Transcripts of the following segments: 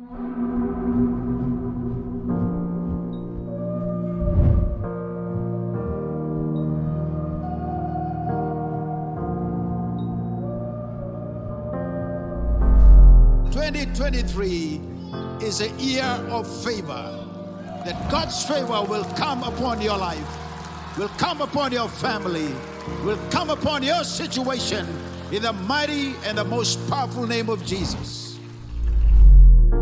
2023 is a year of favor. That God's favor will come upon your life, will come upon your family, will come upon your situation in the mighty and the most powerful name of Jesus. The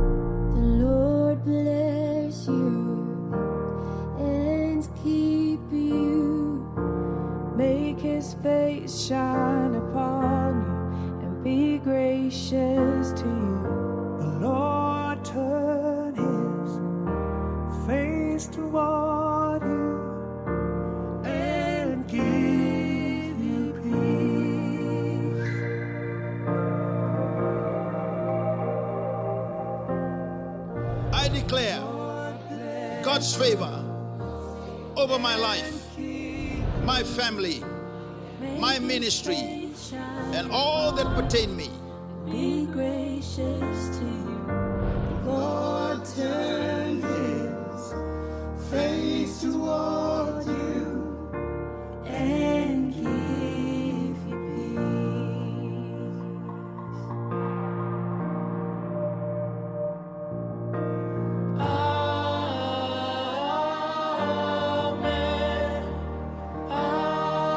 Lord bless you and keep you. Make his face shine upon you and be gracious to you. The Lord turn his face toward you and give you peace. I declare God's favor over my life, my family, my ministry, and all that pertain me. Be gracious to you. Lord turn his face toward you And give you Amen. Amen.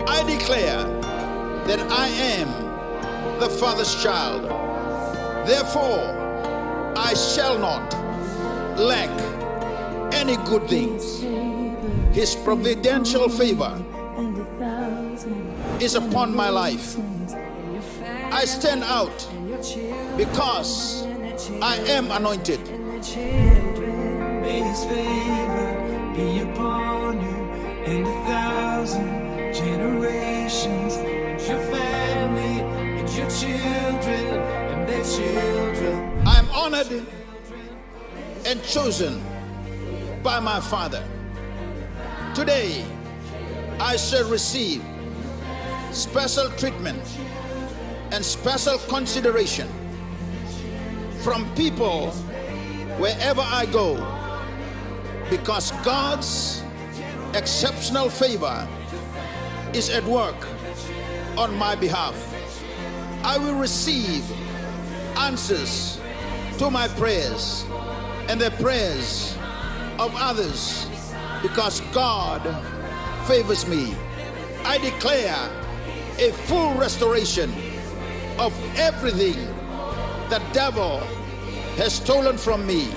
I declare that I am the Father's child. Therefore, I shall not lack any good things. His providential favor is upon my life. I stand out because I am anointed. May his favor be upon you and 1,000 generations, and your family, and your children, and their children. I am honored and chosen by my Father. Today, I shall receive special treatment and special consideration from people wherever I go, because God's exceptional favor is at work on my behalf. I will receive answers to my prayers and the prayers of others because God favors me. I declare a full restoration of everything the devil has stolen from me.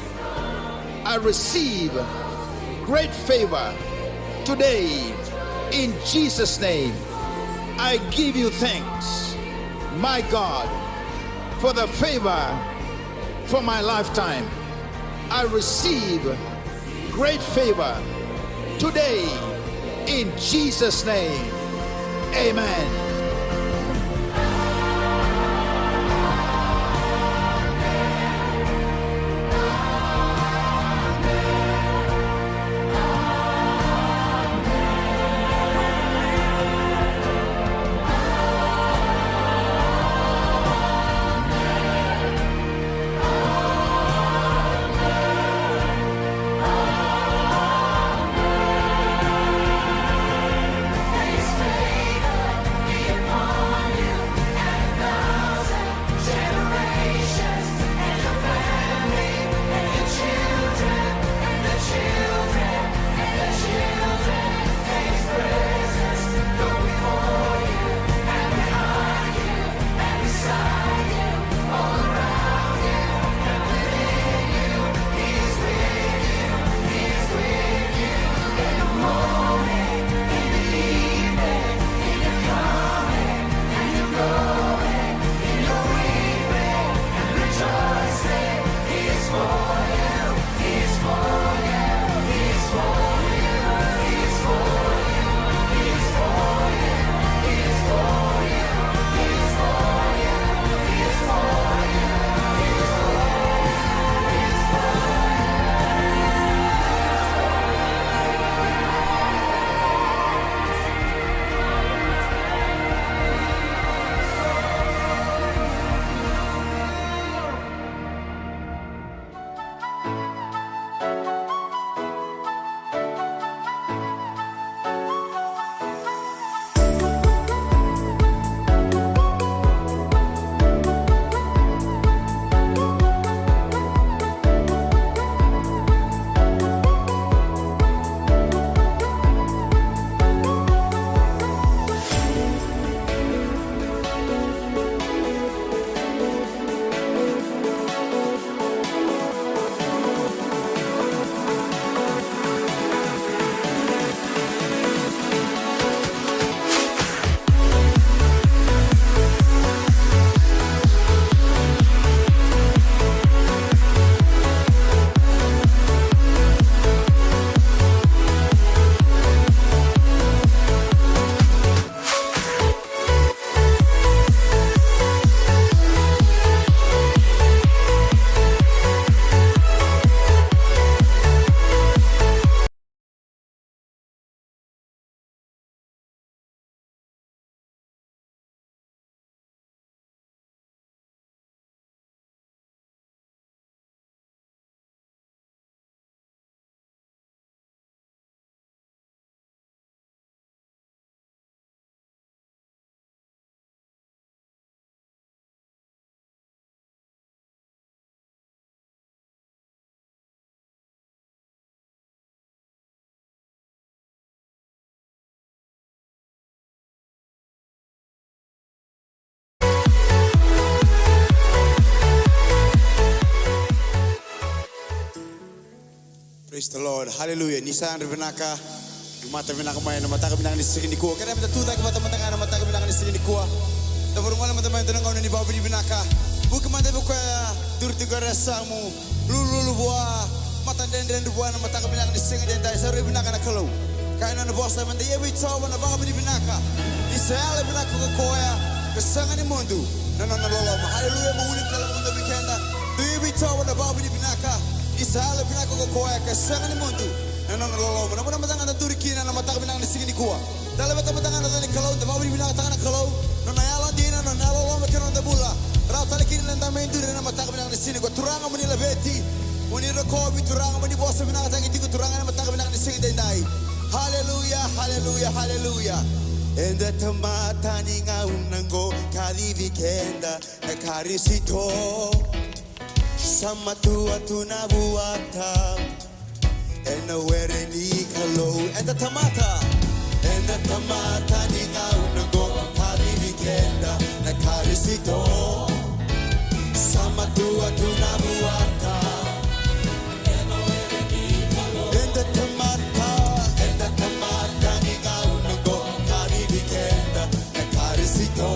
I receive great favor today in Jesus' name. I give you thanks. my God, for the favor for my lifetime. I receive great favor today in Jesus' name. Amen. Praise the Lord. Hallelujah. Nisan Rivenaka. Mata Vinaka Maya, Mataka Vinaka is singing the core. Can I have the two like Matamataka, Mataka Vinaka is singing the core? The Vermont Mataman on the Babu Vinaka. Bukamata Buka, Durtigara Samu, Lulubua, Matan and one, Mataka Vinaka is singing the Dice Rivenaka Kalo. Kind of the boss, and the every tower on the Babu Vinaka. Israel Vinaka Koya, the Sangani Mundu. No, hallelujah, Muni Kalamunda Vikenda. The every tower on the Babu Vinaka. Israel pinako koya ka sangani mundu nanong lolo na matanga na turki na mataka pinang singini kuwa dala matanga na ni kalau de mabri pinaka tanga kalau no nayala dina no nalo lo makero de bula ra tale kin na mendu na mataka pinang singini ko turanga muni labeti muni ko bi turanga muni bosa pinaka tangi tiku turanga na mataka pinang singini dai hallelujah hallelujah hallelujah enda tamata ni ngaunango kali vikenda na karisito sama tua tuna buata ena were ni kalau enda tamata ni ngau nango kali vikenda na karisito sama tua tuna buata ena were ni kalau enda tamata ni ngau nango kali vikenda na karisito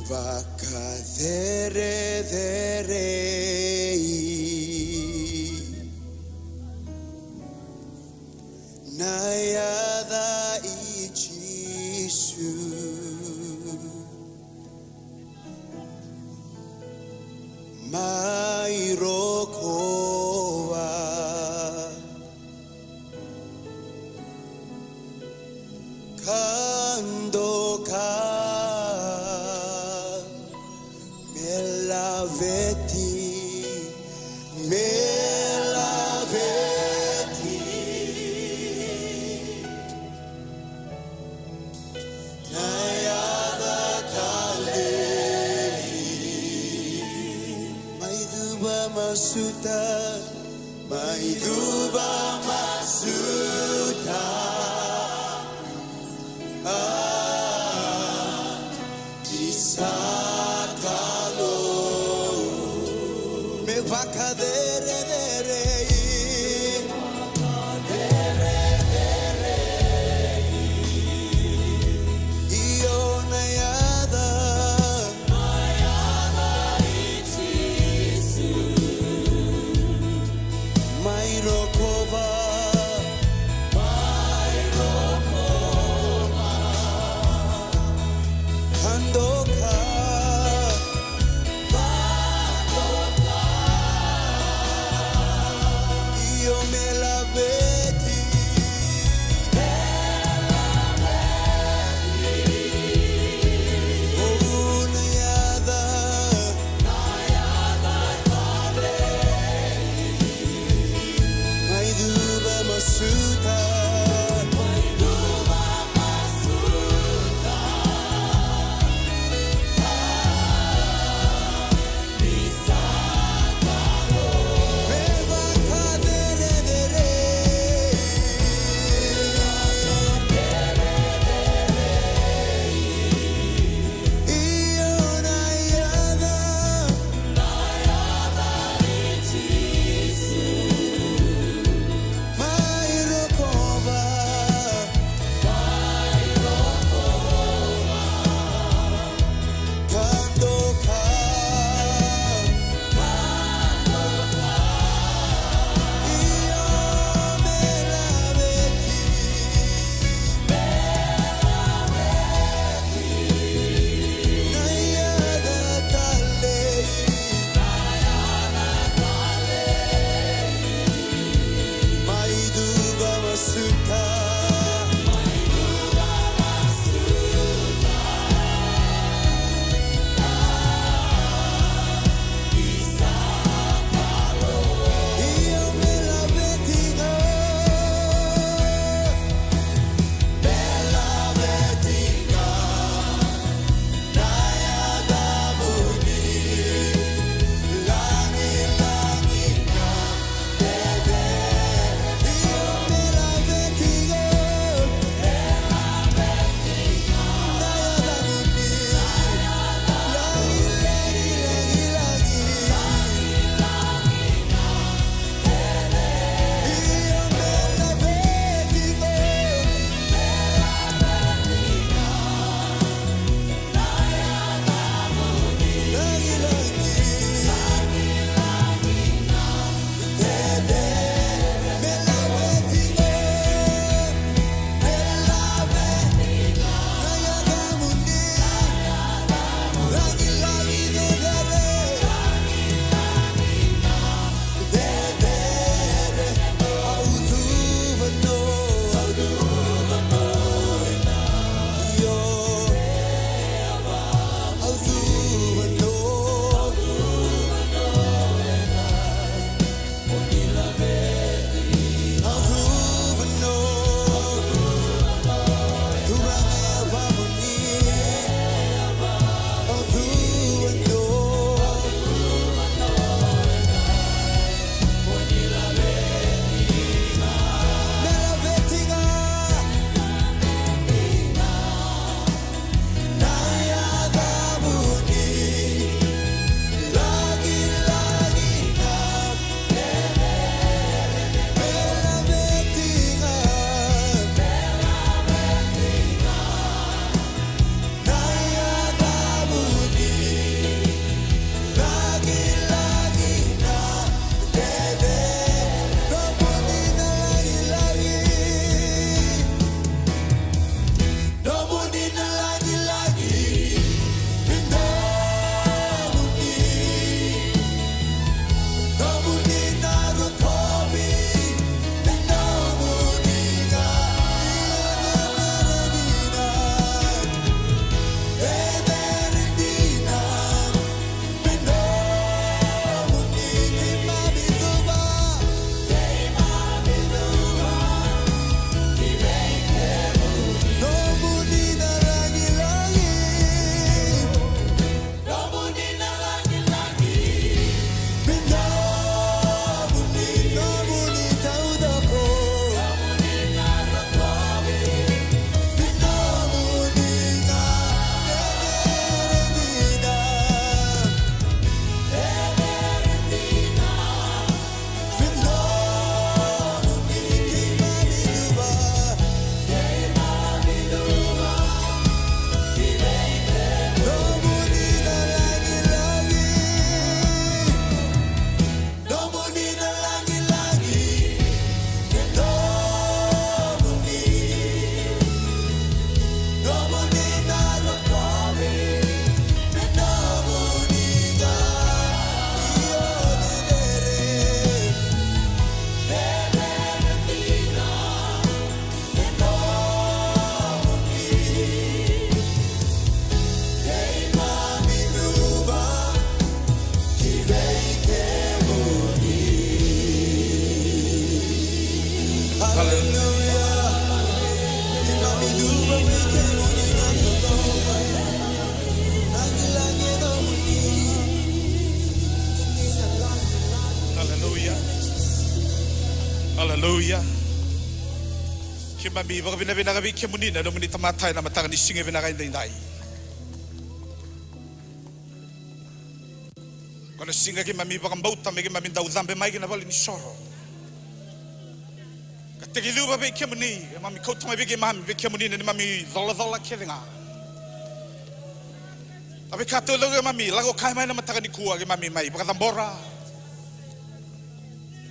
Vakadere Nayada ichisu Mairokoa Kandoka Melaveti Masuta, Maiduba Masuta, Isakalo, Me Vakadere Mairokova Hallelujah. Kimami baka binabinagabi kimunina no munita matay na matakan ni singe binakain dai. Kono singa kimami baka bauta me kimami dau zambe mai kina bali ni soro. Kategilu ba be kimuni, mami kau tama be kimami be kimunina ni mami zola kelinga. Tapi kata lo mami lago kai mai na matakan ni kuwa kimami mai baka tambora.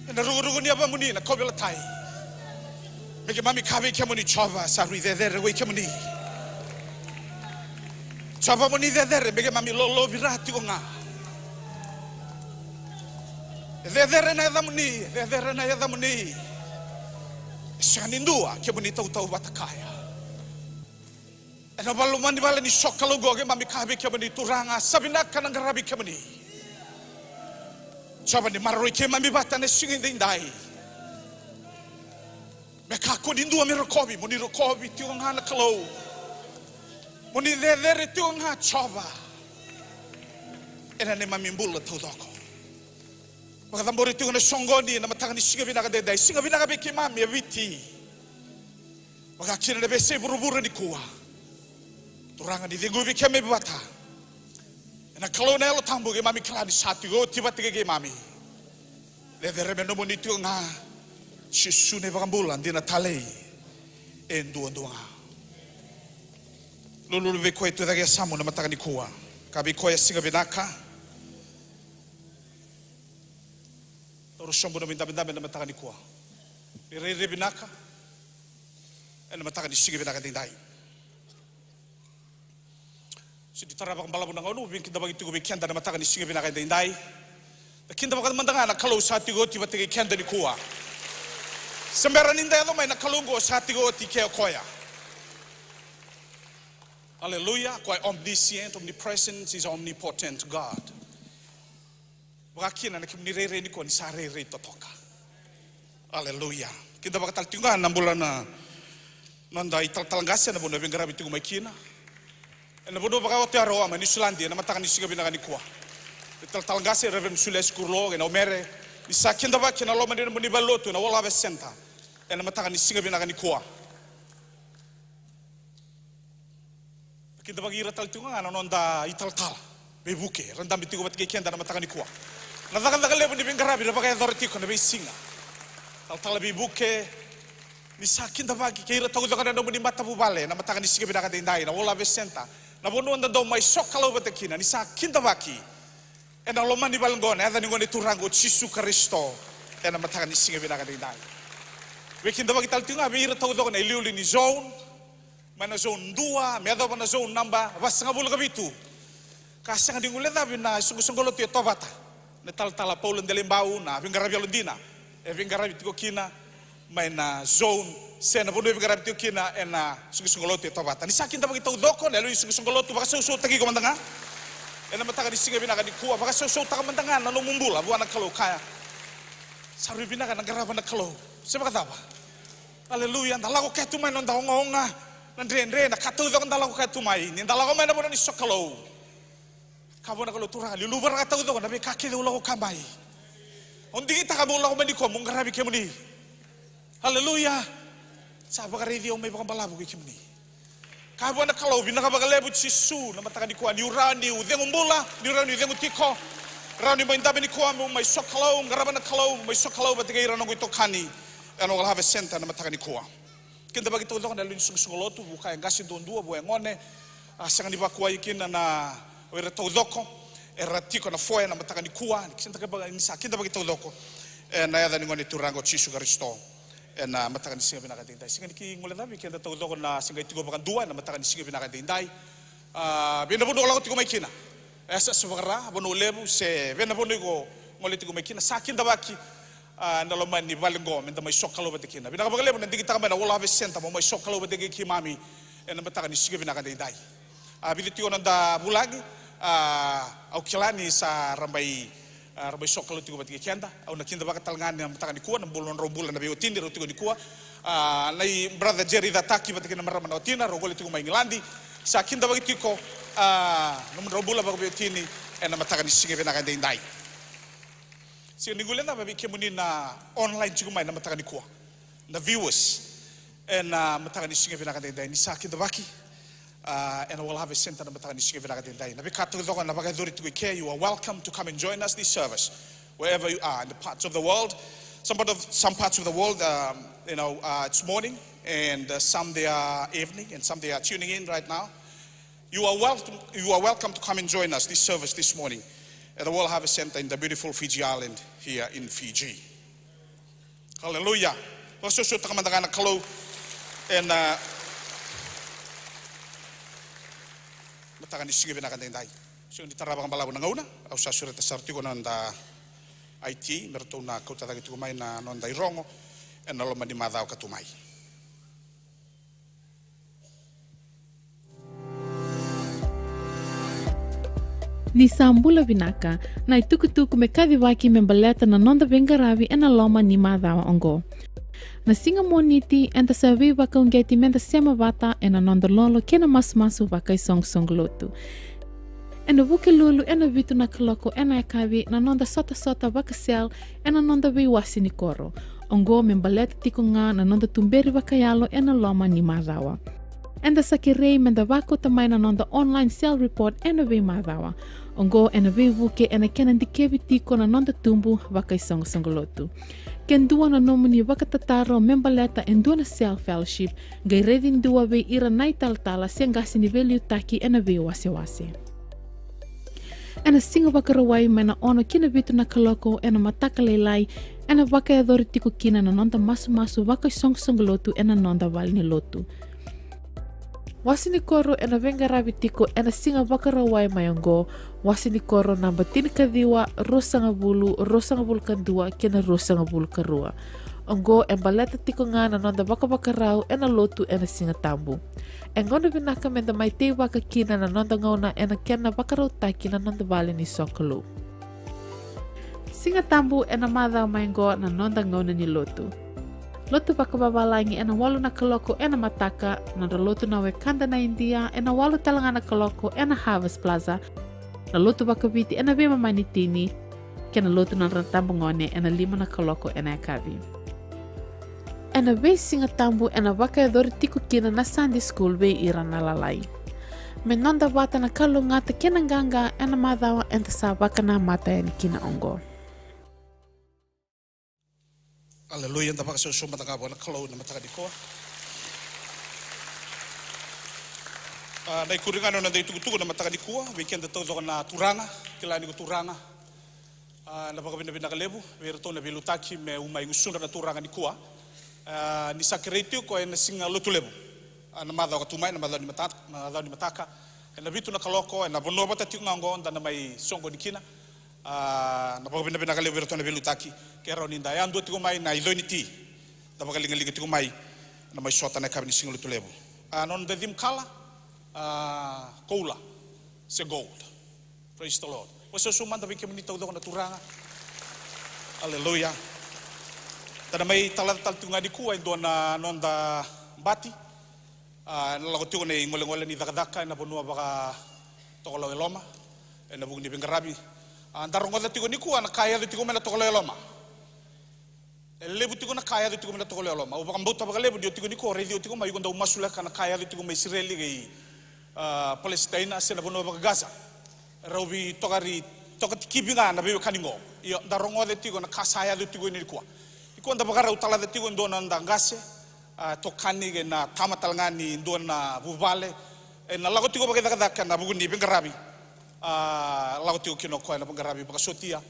Na rugu ni apa muni na kobela tai. Meke mami kabe kemuni chova sarui there we kemuni. Chova muni there meke mami lo birati onga. There na yada muni. Shanindua kemuni tau batakaya. Ena balu mani bala ni shokalo goge mami kabe kemuni turanga sabinak kanang garabi kemuni. Coba ni maroi ke mami bata ne singin dindai. Meka ko dindu mi rokobi, muni rokobi tiong hana kalau. Muni there tiong ha coba. Ena ne mami mbula tau doko. Maka tambori tiong na songoni na matanga ni singa binaka dindai. Singa binaka beki mami eviti. Maka kira ne bese buru-buru ni kuwa. Turanga ni dingu beki mami bata. Na kalau na lo tambo ke mami klani satu go tiba-tiba ke mami. Le dere no monitu nga shisune bakambulan dina talei endua. Lulu be ko itu dage samu na mataka ni kuwa. Kabi ko ya singa binaka. Toro shombo no binda na mataka ni kuwa. Re binaka. Na mataka ni singa binaka dindai. Sidi tarabak balabu nang onu bin kinda bagi tugo be kenda na mataka ni singa binaka dindai. Kinda baka mandanga na kalau sati go tiba-tiba kenda ni kuwa. Semberan inda do mai na kalungo sati go ti ke koya. Hallelujah. Quite omniscient, omnipresent, is omnipotent God. Baka kina na kimni re ni ko ni sare re totoka. Hallelujah. Kinda baka taltinga na bulan na nanda italtalangasa na bono bengara bitu mai kina. Na bono baka o te aroa ma ni Sulandia na mataka ni singa binaka ni kuwa. Taltalangasa Reverend Sules Kurlo na omere isa kinda baka na lo mandir muni balotu na wala besenta. Na mataka ni singa binaka ni kuwa. Kinda baka ira taltinga na nonda italtala. Bebuke randam bitu bat ke kenda na mataka ni kuwa. Na daga lebo ni bengara bi baka authority ko na be singa. Taltala bebuke ni sa kinda baka ke ira tagu daga na muni mata bubale na mataka ni singa binaka dindai na wala besenta. Na bono anda do mai sokalo batakina ni sa kinda baki. Ena loma ni balngone ada ni ngone turango Yesus Kristo ena mataka ni singa binaka dindai. We kinda baki taltinga be ira tagu daga na iliuli ni zone. Mana zone 2, me ada mana zone namba basanga bulu kabitu. Kasanga di ngule dabi na sungguh-sungguh ti tobata. Ne tal-tala Paulo ndelimbau na vingarabi alundina. E vingarabi tiko kina maina zone sena bono vingarabi tiko kina ena sungguh-sungguh ti tobata. Ni sakin ta bagi tau doko ne lu sungguh-sungguh tu baka so tagi ko mandanga. Ena mataka di singa binaka di kuwa baka so ta mandanga na no mumbula buana kalau kaya. Saru binaka na garaba na kalau. Seba kata apa? Haleluya, ndalago ketu mai nonda honga. Nandre na katu doko ndalago ketu mai. Ni ndalago mai na bono ni sokalo. Kabo na kalau turang li lubar kata udo na be kake de ulo kambai. Ondi kita kabo ulo mani ko mung garabi kemuni. Haleluya. Saba kare dia umay bakang balabu kemuni. Kabo na kalau bina ka bagalebu sisu na mataka ni ko ni urani udeng umbula, ni urani udeng utiko. Rani mai ndabe ni ko mai sokalo ngaraba na kalau mai sokalo batige irano ito kani. Ano wala have center na mataka ni ko. Kinda bagi to na lu sungolo tu buka yang gasi dondua bu ngone. Asang di bakwa ikin na Ora tau doko, era tiko na foia na mataka ni kuwa, kinta ka baga ni sa kinta bagi tau doko. Na ya ni ngoni turango Yesus Kristo. Na mataka ni singa binaka dindai. Singa ni ki ngole dabi kinta tau doko na singa tiko bakan dua na mataka ni singa binaka dindai. Bina bono lago tiko mai kina. Esa subara bono lebu se bina bono go ngole tiko mai kina sa kinta baki na loman ni balengo menda mai sokalo batikina. Bina ka baga lebu na dikita ka na wala have senta mo mai sokalo batiki ki mami. Na mataka ni singa binaka dindai. Bili tiko nanda bulagi au kilani sa rambai Rabai sok kalau tigo bati kianda, au nakinda baka talngan na mataka ni kuwa na bulan rombulan na beotini ro tigo ni kuwa. Nai brother Jerry Dataki bati kina marama na otina ro gole tigo mai ngilandi. Sa kinda baki tiko na rombulan baka beotini na mataka ni singe bena kande indai. Sio nigulenda babi kemuni na online tigo mai na mataka ni kuwa. Na viewers na mataka ni singe bena kande indai ni sa kinda baki. And we'll have a center na mataka ni singe bena kande indai. Na bikato zoga na baka dori tigo care. You are welcome to come and join us this service wherever you are in the parts of the world. Some parts of the world, it's morning, and some they are evening, and some they are tuning in right now. You are welcome to come and join us this service this morning at the World Harvest Center in the beautiful Fiji Island here in Fiji. Hallelujah. Also, takamandangana kalau and matakan isinge binakan dai. So ni tarabang balabu nangauna, au sa surata sartiko nanda IT merto na kota tagi tukumai na nonda irongo and nalo mani madao katumai. Ni sambula vinaka na itukutuku me kadhiwaki membaleta na nonda vengaravi e na loma ni madao ongo. Na singa moniti enta savi waka ungeti menda sema vata e na nonda lolo kena masu waka i song lotu. E na wuke lulu e na vitu na kaloko e na ekavi na nonda sota waka sel e na nonda wasi ni koro. Ongo membaleta tiko nga na nonda tumberi waka yalo e na loma ni madawa. Enda sakirei menda wako tamai na nonda online cell report e na we madawa. Ongo e na we wuke e na kena dikevi tiko na nonda tumbu waka i song lotu. Ken dua na nomuni waka tataro membaleta en dua na cell fellowship gai redin dua we ira nai tala siangasi ni veliu taki e na we wase. Ena singa waka rawai mena ono kina vitu na kaloko ena mataka leilai ena waka e dori tiko kina na nonda masu waka i song lotu ena nonda wali ni lotu. Wasini koro ena venga ravi tiko ena singa waka rawai mayongo wasini koro namba tini kadiwa rosanga bulu kadua kena rosanga bulu karua. Ongo embaleta tiko nga na nonda waka rau ena lotu ena singa tambu. Engono vinaka menda mai te waka kina na nonda ngauna ena kena waka rau taki na nonda wali ni sokolu. Singa tambu ena madha mayongo na nonda ngauna ni lotu. Lotu waka babalangi ena walu na kaloko ena mataka na lotu na wekanda na India ena walu talangana kaloko ena Harvest Plaza na lotu waka viti ena vema manitini kena lotu na ratambu ngone ena 5 na kaloko ena ekavi. Ena we singa tambu ena waka e dori tiku kina na Sunday school we ira na lalai. Menonda wata na kalu ngata kena nganga ena madhawa enta sa waka na mata ena kina ongo. Haleluya, nda baka so matanga bona kalau na mataka di ko. Nai kuringano na dei tugu na mataka di ko, weekend to zo na turanga, kila ni turanga. Na baka bina kalebu, werto na belutaki me umai ngusunda na turanga ni ko. Ni sakretiu ko na singa lotulebu. Na madha ka tumai na madha ni mataka. Na vitu na kaloko na bono bata ti ngango nda na mai songo ni kina. Na baka bina kalebu werto na belutaki. Kero ni ndaya ando tigo mai na idoni ti da baka linga tigo mai na mai sota na kabini singolo to level non de dim kala koula se gold. Praise the Lord. Wasa suman da bike minita udo na turanga. Hallelujah. Tada mai tal tunga di kuwa ndo na nonda bati na lago tigo ne ngole ni daka na bonua baka tokolo eloma na bugni bengarabi andarongo da tigo ni kuwa na kaya tigo mena tokolo eloma. Lebu tigo na kaya do tigo mena tokole oloma. Ubaka mbota baka lebu dio tigo niko radio tigo mai gonda umasula kana kaya do tigo mai Israeli gai Palestina sena bono baka Gaza. Robi tokari kibinga na bebe kaningo. Iyo darongo de tigo na kasaya do tigo ni kwa. Iko nda baka utala de tigo ndo na ndangase tokani ge na tamatalngani ndo na bubale na lago tigo baka daka na buguni bengarabi. Lago tigo kino kwa na bengarabi baka sotia.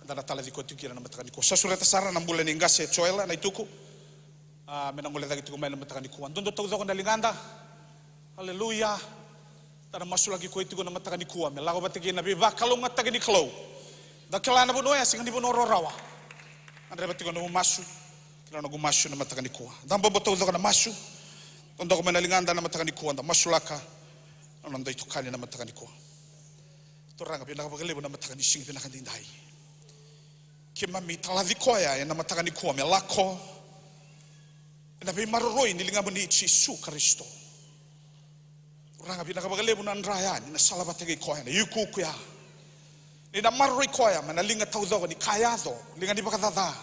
Dana tala di koti kira na mataka niko. Sa sureta sara na mbula ni ngase choela na ituku. Menangole dagi tiku mai na mataka niko. Dondo tau zako na linganda. Haleluya. Tana masu lagi ko itiku na mataka niko. Me lago batigi na biba kalau ngatagi ni kalau. Da kala na bono ya singa ni bono rorawa. Andre batigo na masu. Kila na gumasu na mataka niko. Dambo tau zako na masu. Dondo ko na linganda na mataka niko. Da masu laka. Nanda itukani na mataka niko. Toranga pinakapagalibo na matakan ni sing pinakandinday. Kimami talavi koya na matakan ni kuwa me lako. Na bi maroroy nilinga mo ni Jesu Kristo. Toranga pinakapagalibo na anraya ni nasalabatagi koya na yuku kuya. Ni na maroroy koya manalinga taudo ni kayado linga ni bakadada.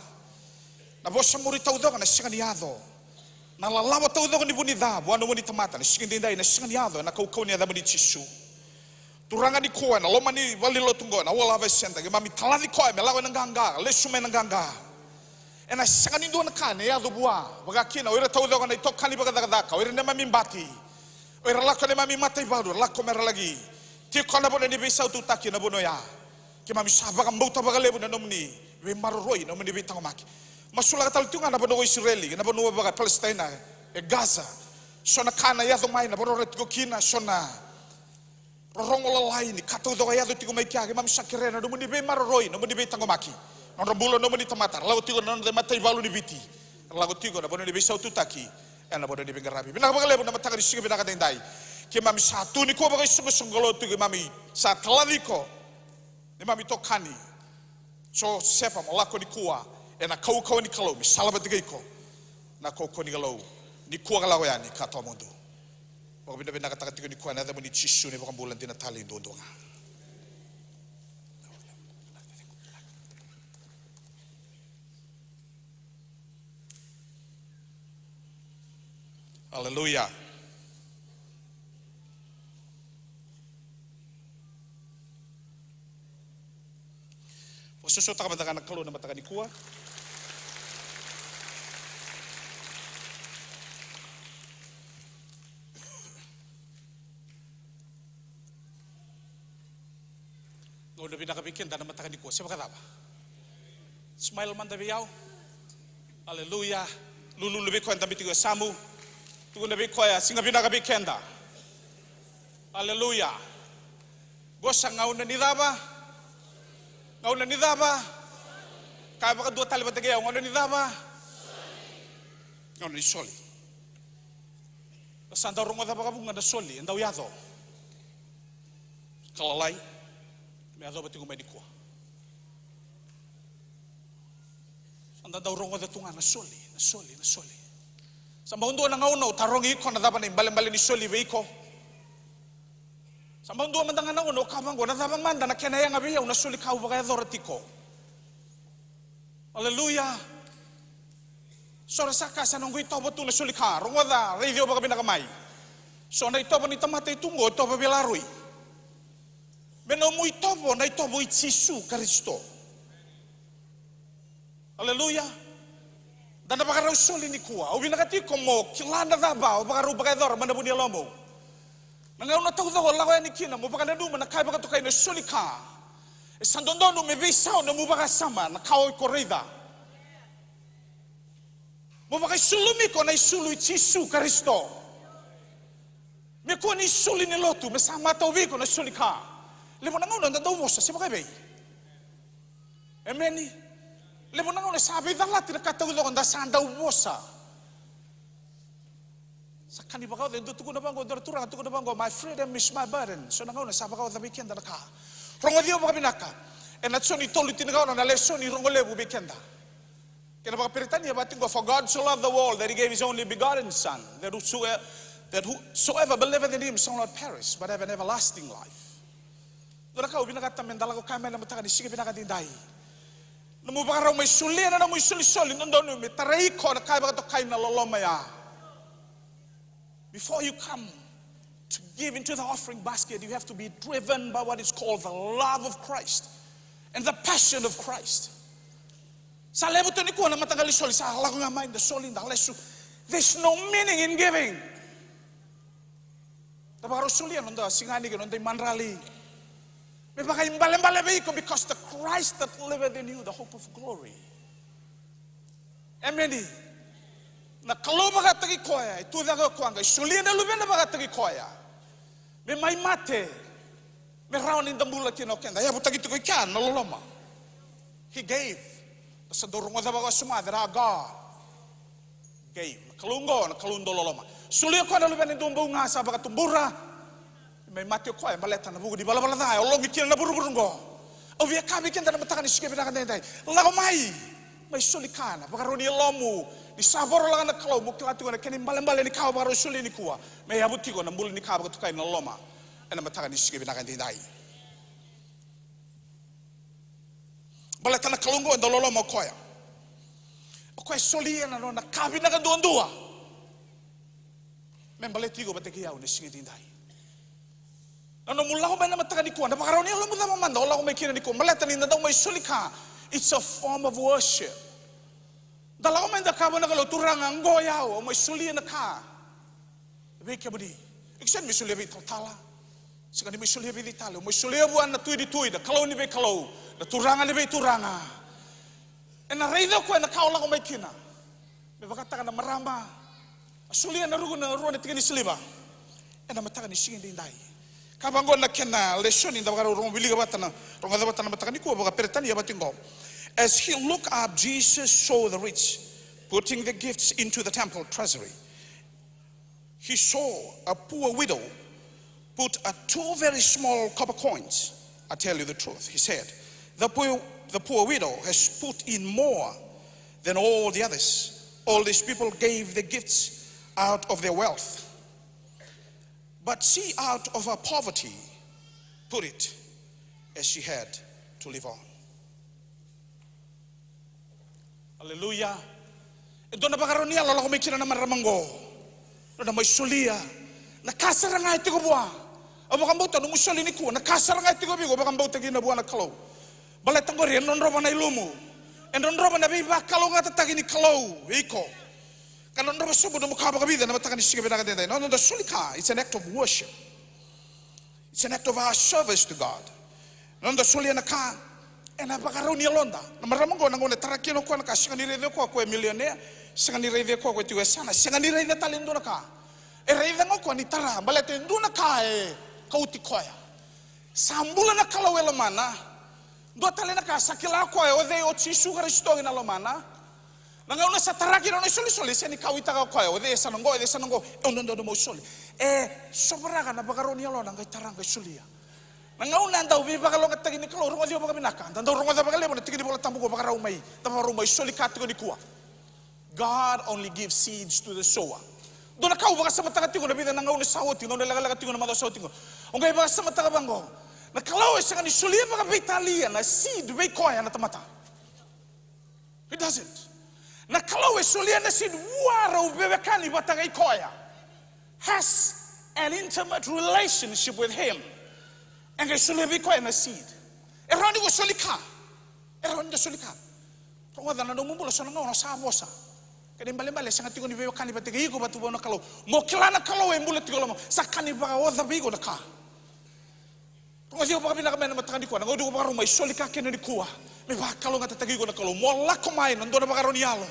Na bosa muri taudo na singa ni ado. Na lalawa taudo ni bunida buano mo ni tamata na singa dinday na singa ni ado na kaukau ni adamo ni Jesu. Turanga ni koa na loma ni walilo tungo na wala vesenta ke mami taladi koa me lawa nanganga le sume nanganga ena sangani do na kane ya do bua baga kina oira tau do na to kani baga daka oira ne mami mbati oira lako ne mami matai baru lako mera lagi ti kona bona ni bisa tu taki na bono ya ke mami sabaga mbauta baga lebu na nomni we maroroi nomni be tangomaki masula ka taltunga na bono Israeli na bono baga Palestina e Gaza sona kana ya do mai na bono retiko kina sona Rongo lalai ni katu doa ya tigo mai kia ke mami sakirena no muni be maroroi no muni be tangomaki no rambulo no muni tamatar lago tigo no de matai balu ni biti lago tigo na bono ni be sautu taki ena bono ni be ngarabi bina bagale na mataka ni sige bina kadendai ke mami satu ni ko bagai sungo tigo mami sa talaviko ni mami tokani so sefa malako ni kuwa ena kau ni kalau mi salabatigaiko na kau ni kalau ni kuwa kalau ya ni kato mondo Pag binabina katakan ni kuan ada mo ni Jesu ni bakang bulan tinatali dondo nga. Hallelujah. Posusot ka matakan nagkalo na matakan ni kuwa. Udah pinakabikin dan matakan di kuwa. Siapa kata apa? Smile man tabi yaw. Haleluya. Lulu lebih kuan tabi tiga samu. Tugu lebih kuya singa pinakabikin da. Haleluya. Gosang ngau na nidaba. Ngau na nidaba. Kaya baka dua tali batagi yaw. Ngau na nidaba. Ngau na ni soli. Santa rungo da baka bunga na soli. Endau yado. Kalalai. Me ado batigo mai dikua. Anda daw rongo da tunga na soli. Sa maundo na ngauno tarongi ko na dapat na imbali ni soli veiko. Sa maundo man na ngauno kabango na dapat manda na kenaya nga biyaw na soli kau bagay adoratiko. Hallelujah. Sora saka sa nunggu ito batu na soli ka. Rongo da radio baka binakamay. So na ito ba ni tamatay tungo ito ba bilaroy. Menomu itobo na itobo Jesu Kristo. Haleluya. Dan napakaraw soli ni kuwa. O binakatiko mo kilana daba o bakaru bakador manabu ni alomo. Nangaw na tawda ko lako ni kina mo baka nadu man nakay baka to kay na soli ka. E sandondo me bisaw na mo baka sama na kaoy korida. Mo baka sulumi ko na isulu Jesu Kristo. Me ko ni suli ni lotu me sama tawi ko na soli ka. Lebo na ngau na daw mosa si makay bay. Amen. Lebo na ngau na sabi dalat na katawid ko na sandaw mosa. Sa kanibakaw din tutugo na banggo daratura tutugo na banggo my freedom is my burden. So na ngau na sabi ko dabikin da ka. Rongo dio baka binaka. And at so ni tolu tinagaw na lesson ni rongo lebu bikenda. Kaya baka Peritania bating ko for God so loved the world that he gave his only begotten son that whosoever believeth in him shall not perish but have an everlasting life. Doon ka, binakata mendala ko kami na matakan, sige binakatindai. Namubakaraw may suli na may suli-suli, nandun may taray ko na kaya baka to kayo nalalomaya. Before you come to give into the offering basket, you have to be driven by what is called the love of Christ and the passion of Christ. Sa lebo to ni ko na matagal soli, sa hala ko nga mind, the soli, there's no meaning in giving. Napakaraw suli yan, nanda singani ka, nanda manrali. Because the Christ that liveth in you, the hope of glory. Amen. Na kalau baka tagi koya, itu daga kuanga. Sulian na luben na baka tagi koya. Me mai mate, me raon in dambula kinokenda. Ya butagi tukoy kan, naloloma. He gave. Sa dorong da baka sumada, God gave. Na kalundo loloma. Sulian ko na luben in dumbunga sa baka tumbura. May matio ko ay maleta na bugo di bala tayo. Olong ikin na buru-buru ngo. O via kami kin na matakan ni sige binakan tayo. Lago may sulikana. Bakaroni lomu. Di sabor lang na kalau mukilati ko na kenim balan-balan ni kao baro suli ni kuwa. May habuti ko na mbul ni kao katukai na loma. Na matakan ni sige binakan tayo. Baleta na kalungo ang dalolo mo koya. O koya soliya na no, nakabi na kaduan-dua. Men baleti ko batikiyaw na sige tinday. Ano mula ko ba na matakan ni kuwa? Napakaraw niya, alam mo na mamanda, wala ko may kina ni kuwa. Baleta ni na daw may sulika. It's a form of worship. Dala ko may nakaba na kalo, turang ang goyaw, o may suliya na ka. Ibig ka ba di? Iksan may suliya ba itatala? Saka ni may suliya ba itala? May suliya buwan na tuy-tuy, na kalaw ni ba kalaw, na turangan ni ba turanga. E na reyda ko, na kaula ko may kina. May bakata ka na marama. Suliya na rugo na ruwan na tingin ni siliba. E na matakan ni singin din dahi. Kabango na kena lesson in the rong biliga batana rong ada batana matani ko baga peretani ya batingo. As he looked up, Jesus saw the rich putting the gifts into the temple treasury. He saw a poor widow put 2 very small copper coins. I tell you the truth, he said, the poor widow has put in more than all the others. All these people gave the gifts out of their wealth. But she, out of her poverty, put it as she had to live on. Hallelujah. Ito na bakaroon niya, lalo kumikira na maramanggo. Ito na may suliya. Nakasara nga iti ko buwa. Abo kang bauta, nung usali ni ko, nakasara nga iti ko bigo, bakang bauta ginabuwa na kalaw. Baletang ko rin, nonroba na ilumo. And nonroba na biba, kalaw nga tatagi ni kalaw. Iko. Kanon roba subo no mukha bakabida na matakan ni sige binakan tayo. No, the sulika, it's an act of worship. It's an act of our service to God. No, the sulia na ka, na bakaraw ni londa. Na maramang ko nang una tarakino ko na ka singa ni rede ko ako millionaire, singa ni rede ko ako tiwa sana, singa ni rede talindo na ka. E rede ko ni tara, balete ndo na ka kauti koya. Sambula na kalawela mana. Do tali na ka sakila ko o de o chisu Kristo ina lomana. Nangauna sa taraki na soli-soli siya ni kawita ka kaya, ode sananggo, no mo soli. Sobra ka na bakaroon niya lo nang kay tarang kay suliya. Nangauna daw bi bakalong at tagin ni kalo, rungo diyo bakabinaka. Tandaw rungo da bakalebo na tigin ni bola tambugo bakaraw may soli katigo ni kuwa. God only gives seeds to the sower. Do na kau baka sa mata katigo na bidan nangauna sa hoti, no nalagalaga tigo na mga sa hoti. Ungay baka sa mata kabango. Nakalaw siya ni suliya baka bitaliya na seed bay koya na tamata. It doesn't. Na kalau sulia na seed waro bebekani batagay koya has an intimate relationship with him. And kay sulia koya na seed. Eroni ko sulika. Eroni da sulika. Tungo da na mumula so nga sa mosa. Kaya bale-bale sa ngati ko ni bebekani batagay ko batubo na kalau. Mo kilana kalau embula tigolo mo sa kaniba oda bigo na ka. Tungo siya baka binakame na matakan di ko. Nangodo ko baka may sulika kino ni kuwa. May bakalo nga tatagi ko na kalo. Mola kumain, nando na bakaroon niyalo.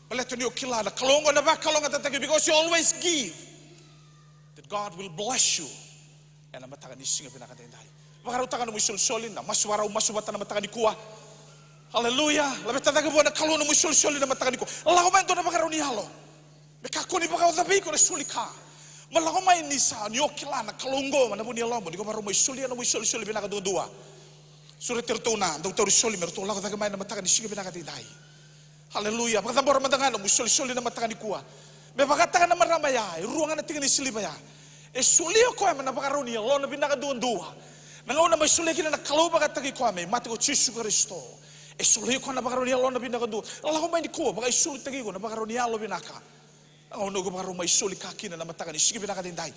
Baleto niyo kilala. Kalongo na bakalo nga tatagi because you always give. That God will bless you. Yan ang matakan ni singa pinakatinday. Makarutakan mo isulsolin na. Maswaraw masubatan na matakan ni kuwa. Hallelujah. Labit tatagi mo na kalong mo isulsolin na matakan ni kuwa. Alakomento na bakaroon niyalo. May kakuni baka utabi ko na sulika. Malakomay ni sa niyo kilala. Kalongo man na mo niyalo mo. Di ko maro mo isulian na mo isulsolin pinakadudua. Surat tertuna, daw tauri soli merto la kata na matakan ni sige pinakatinday. Hallelujah. Pagkatambor matangan mo soli na matakan ni kuwa. May pagkatakan na maramaya, ruangan na tingin ni silibaya. Suliyo ko man napakaroon niya, lo na pinakaduan-duwa. Nangauna may suliyo kina nakalaw pagkatagi ko may mati ko Jesu Kristo. Suliyo ko napakaroon niya, lo na pinakaduan. Alam ko may ni kuwa, baka isulit tagi ko, napakaroon niya, lo pinaka. Nangauna ko pakaroon may sulit kaki na matakan ni sige pinakatinday.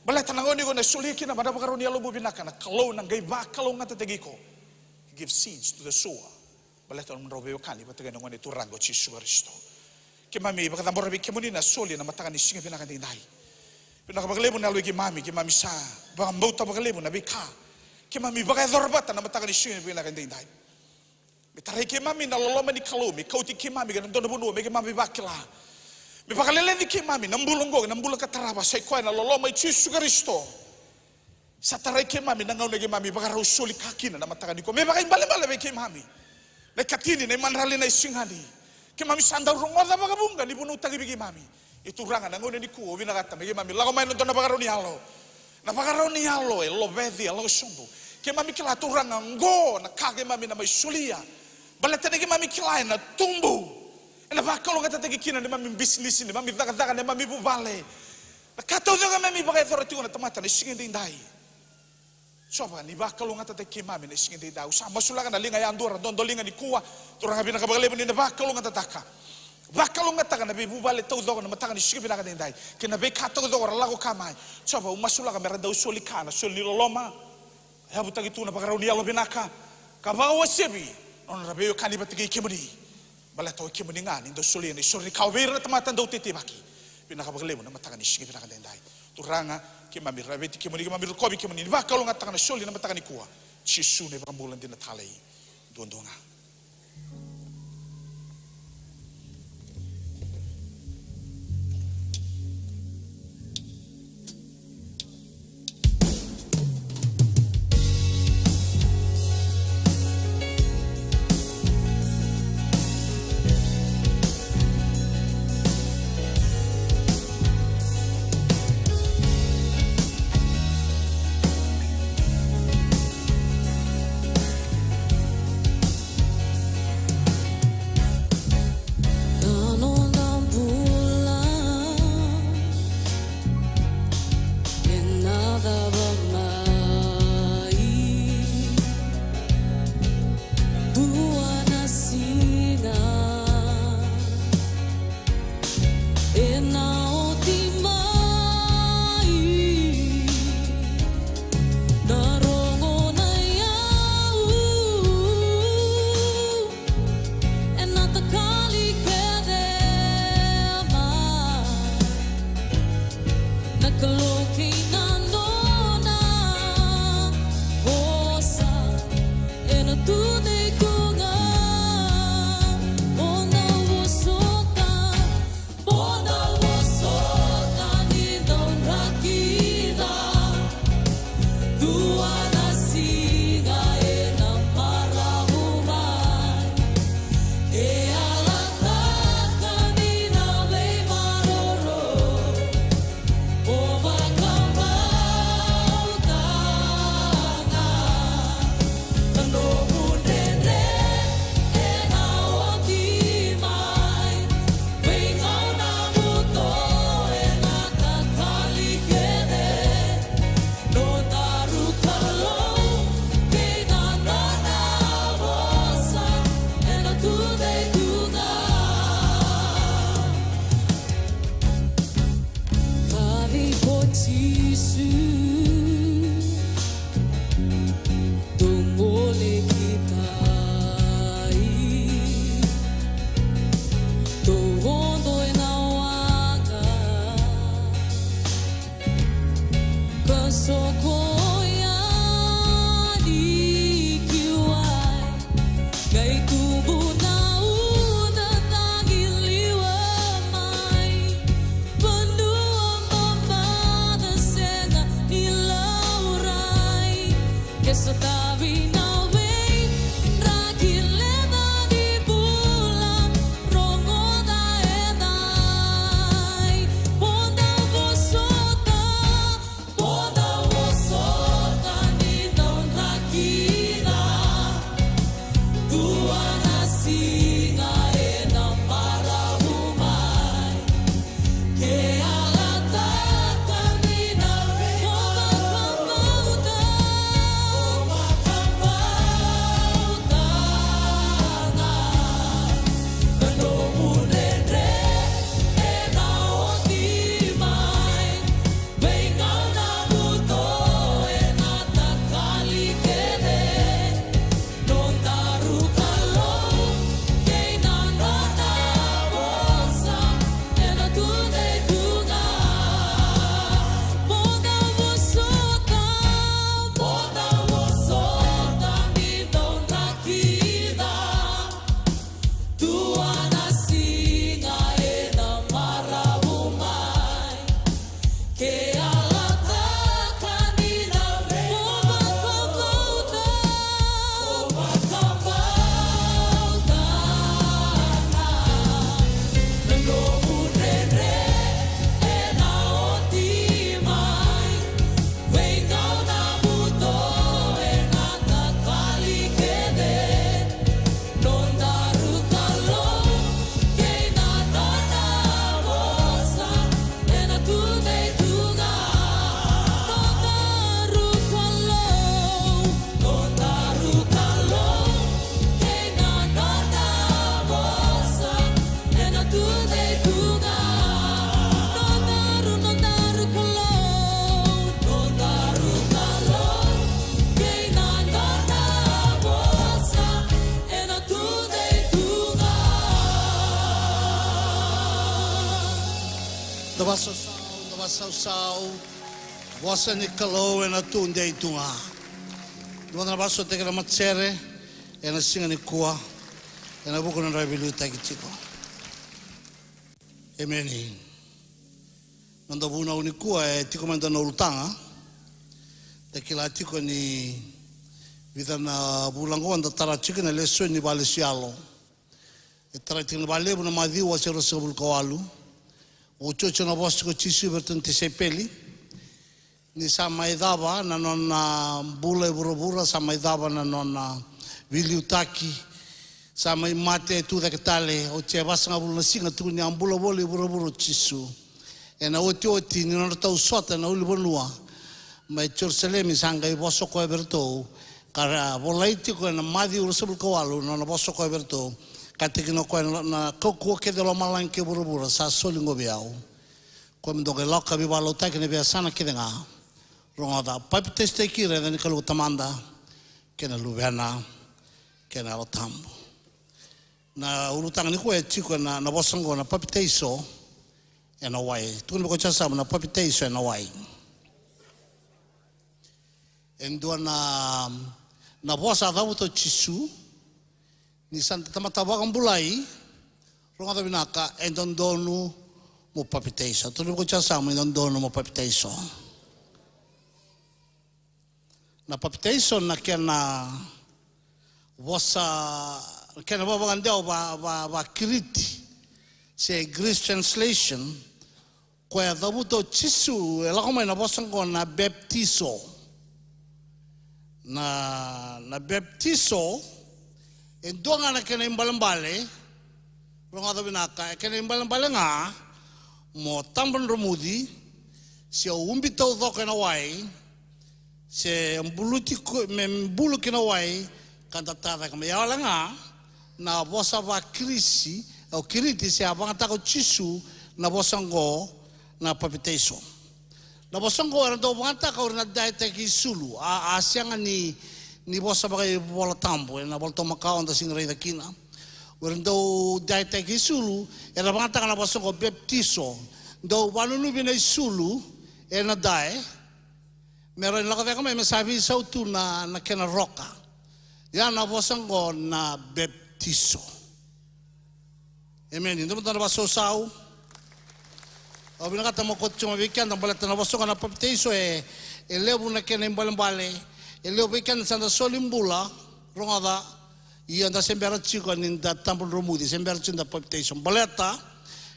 Balata nangauna ko na suliyo kina, napakaroon niya, lo pinaka. Nakalaw nang gay bakalaw nga tatagi ko. Give seeds to the sower. Baleton mo robe wakani patagan ng ito rango Jesu Kristo. Kimami bakatambor rabi kimuni na soli na matakan ni singa pinakatinday. Pinakabaglebo na lugi kimami sa bambauta baglebo na bika. Kimami bakadorbat na matakan ni singa pinakatinday. Bitaray kimami na loloma ni kalumi, kauti kimami ganun doon buno, may kimami bakila. May pakalelen di kimami nambulong kataraba sa ikuan na loloma Jesu Kristo. Sa taray kay mami, nangaw na kay mami, baka raw suli kakina na matakan ko. May baka yung bala-bala kay mami. Na katini, na manrali na isinghani. Kay mami, sandal rungoda baka bunga, ni punutang ibig kay mami. Iturangan, nangaw na ni kuwa, binakata, may kay mami. Lako may nandun na baka raw ni halo. Napakaraw ni alo lo bethi alo sombo. Ke mami kila turanga ngo na kage mami na maisulia. Baleta nege mami kila na tumbu. Na bakalo ngata tege kina ni mami bislisi ni mami daga ni mami bubale. Na kato daga mami bagai authority na tamata na singin dai. Soba ni bakalo ngata tege mami na singin dai. Usa masulaga na linga ya andora dondolinga ni kuwa turanga bina kabagale ni bakalo ngata taka. Bakalo ngata kana be bubale tau doga na matanga ni singin bina kadendai. Kena be kato doga lago kamai. Soba umasulaga meranda usoli kana usoli loloma. Ya butagi tu na bagarau ni alo binaka. Kabawa sebi. On rabeyo kani batigi kemudi. Balato kemudi ngani ndo usoli ni sori kawira tamata ndo tete baki. Binaka bagale na matanga ni singin bina kadendai. Turanga kemami rabeti kemudi kemami rukobi kemudi. Bakalo ngata kana soli na matanga ni kuwa. Chisu ne bakambulan din na talay. Duondonga. Nabasau, Bossa Nicolò e na tunde i tunga. Dona basso te kena matsere e na singa ni kua e na buku na rabilu taki tiko. Emeni. Nanda buna uni kua e tiko manda na ultanga. Te kila tiko ni vida na bulango anda tara tiko na leso ni bale sialo. E tara tiko na bale buna madhiwa se rosa bulkawalu. O chocho na bosi ko chisu bertente sepeli ni samaidava na nona bula burubura samaidava na nona viliutaki samai mate tu da ketale o che basanga bula singa tu ni ambula bole buruburu chisu e na oti ni nona tau sota na uli bonua mai Jerusalem sanga I boso ko berto kara volaiti ko na madi urusabul kawalu nona boso ko berto katikino ko na koku ke de lo malanke burubura sa solingo biao ko mendo ke loka bi balo ta ke ne bia sana ke nga ronga da papite ste ki re ne kalu tamanda ke na lubena ke na rotambo na urutanga ni ko e chiko na bosango na papite iso e na wai tu ne ko chasa na papite iso e na wai endo na bosa da buto chisu ni santa tamata bagambulai ronga da binaka endondonu mo papiteiso tu ko chasa mo endondonu mo papiteiso na papiteiso na kena vosa kena babagandeo ba kriti se Greek translation ko ya dabuto chisu ela como na vosa na baptizo na baptizo endonga na kena imbalambale ronga da binaka kena imbalambale nga mo tamban romudi se umbito do kena wai se mbuluti mbulu kena wai kanta tada kama yala nga na bosa va krisi o kriti se abanga ta ko chisu na bosango na papiteso na bosango era do banta ka na daita ki sulu a sianga ni bosa bagai bola tambo na volta makao onda singrei da kina Wendo dai teki sulu era banta kana bosango baptizo do wanunu bina sulu na dai mero na ka kama me sabi sautu na kena roka ya na bosango na baptizo amen ndo mtana baso sau o bina kata mo kotcho mabikan na balata na bosango na baptizo e lebu na kena imbalambale lebu bikan sanda solimbula rongada ia anda sembera chico ninda tampon romudi sembera chinda population baleta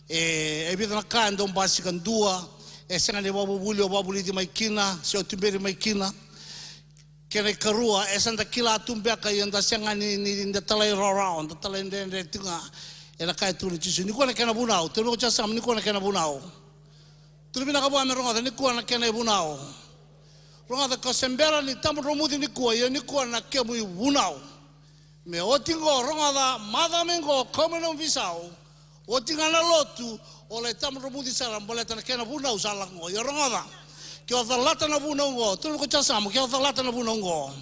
e vida na kando basican dua e senga ne babu bulio di maikina se otumberi maikina kene karua e sanda kila tumbeka ia senga ni nda talai around talai ndende tinga e na kai tu ni chisu ni kona kena bunau tu no chasam ni kona kena bunau tu bina ka bua meronga ni kona kena bunau ronga ka sembera ni tampon romudi ni kua ia ni kona kemu bunau me otingo ronga da madamengo komenon visau otinga na lotu ole tamro mudi sara boleta na kena buna usala ngo yo ronga da ke o lata na buna ngo tu ko chasa mo ke o lata na buna ngo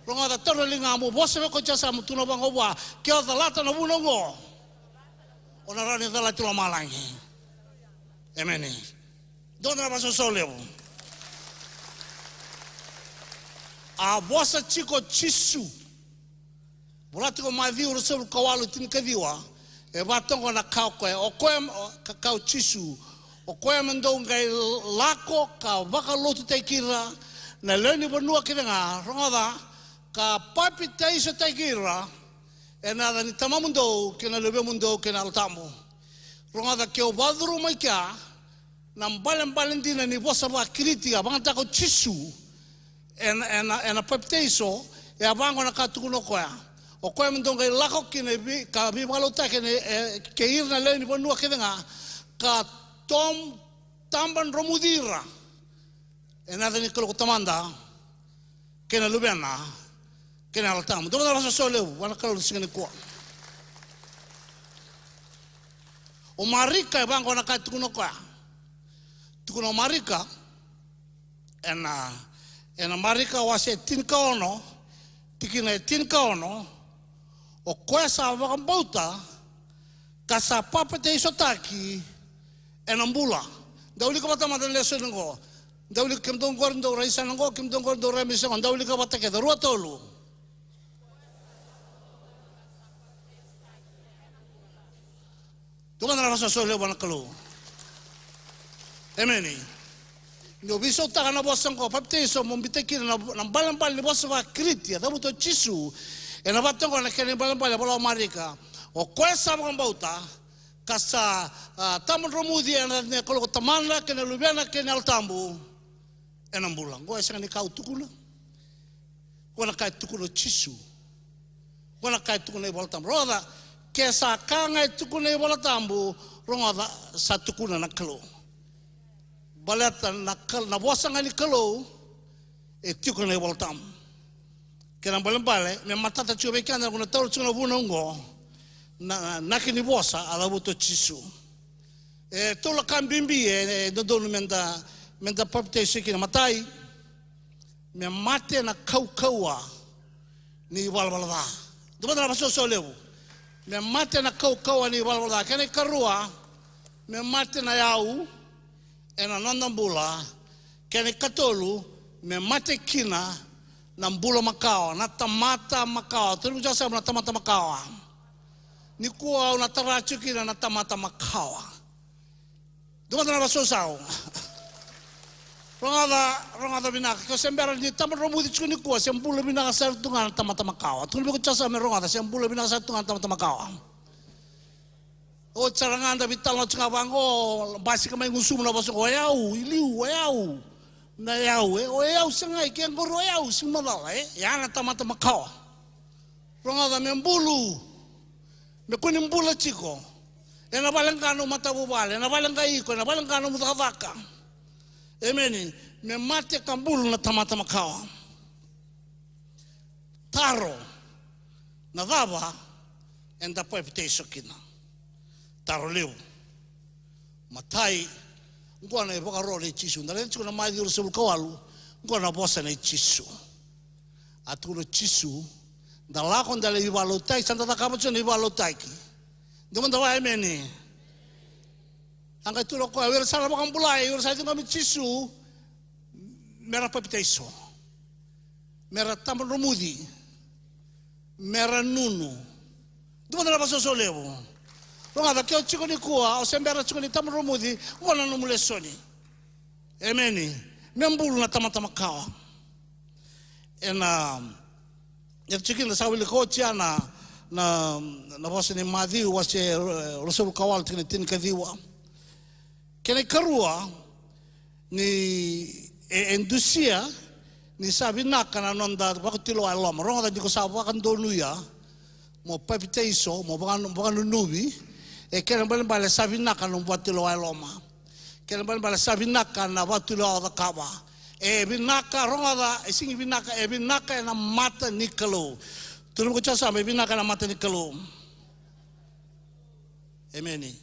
ronga da toro linga mo bose ko chasa mo tu no bango wa ke o lata na buna ngo ona rani da lati lo malangi emeni dona baso solevo a bosa chico chisu Bulati ko mavi urusul kawalu tin kadiwa e batongo na kaukoe o koe kakao chisu o koe mendo ngai lako ka waka lotu teikira na leni banua kirenga rongoda ka papi teiso teikira e nada ni tamamundo kena lebe mundo kena altambo rongoda ke o badru mai kia na mbalen dina ni bosa ba kritika bangata ko chisu e na papi teiso e abango na katukuno koea o koe mendonga I lako kine ka mi malota kine ke irna leni bonua kedenga ka tom tamban romudira e nada ni kolo tamanda kena lubena kena altam do na so leu wana kalo singani kwa o marika e bango na ka tukuno kwa tukuno marika ena marika wase tinka ono tikina tinka ono o koe sa wakambauta ka sa papete isotaki e na mbula Dauli ka bata mata leso ngo. Dauli kim dong gor ndo raisa ngo kim dong gor ndo remis ngo. Dauli ka bata ke ruwa tolu. Tuman na sa solo bana kalu. Amen. No biso ta kana bosan ko baptizo mo biteki na balambal ni bosa va kritia da buto chisu. E na batong ko na kene balambal bola marika. O kwesa mo bauta kasa tamun romudi na ne ko tamana kene lubiana kene altambu. Enam bulang. Ko esa ni kau tukuna. Ko na kai tukuna chisu. Ko na kai tukuna bola tambu. Roda kesa kanga tukuna bola tambu ronga sa tukuna na kalo. Balata na bosa ngani kalo tukuna bola tambu. Kena balambale me matata chuo bekana kuna tau tsuna bunongo na kini bosa ala buto chisu. Tola kambimbi dodonu menda papte sikina matai me mate na kaukaua ni walwala. Dubana baso solewu. Me mate na kaukaua ni walwala kene karua me mate na yau ena nandambula kene katolu me mate kina na mbula makawa na tamata makawa tulu jasa na tamata makawa ni kuwa na tarachu kina na tamata makawa duma na baso sao rongada binaka ko sembera ni tamar romudi chuni kuwa sembula binaka sa tunga na tamata makawa tulu ko jasa me rongada sembula binaka sa tunga na tamata makawa o charanganda bitalo tsunga bango basika mai ngusum na baso yau iliu yau na yau o yau sangai ke ngoro yau simala ya na tamata makao ronga me mbulu me kuni mbula chiko na balangano mata bubale na balanga iko na balangano mutavaka emeni me mate kambulu na tamata makao taro na dava enda poepiteso kina taro leu matai ngwana iboka role chisu ndale chiko na mai uru sebul kawalu ngwana bosa na chisu aturo chisu ndala kon dale ibalo tai santa ta kapo choni ibalo tai ki ndumanda wa emeni anga tulo ko wer sala bakam bulai wer sa ngami chisu mera papitaiso mera tamon romudi mera nunu ndumanda na baso solevo Rongada kyo chiko ni kuwa o sembera chiko ni tamon romudi ngwana no mulesoni emeni membulu na tamata makawa ena ya chiki na sawili ko chiana na bosa ni madhi wase rosul kawal tin kadiwa kene karua ni endusia ni sabina kana nonda bakutilo alom rongada diko sabu kan donuya mo papiteiso mo bakan nubi kena bale sabina kana batilo aloma kena bale sabina kana batilo da kaba binaka rongada singi binaka na mata nikalo turun ko chasa binaka na mata nikalo emeni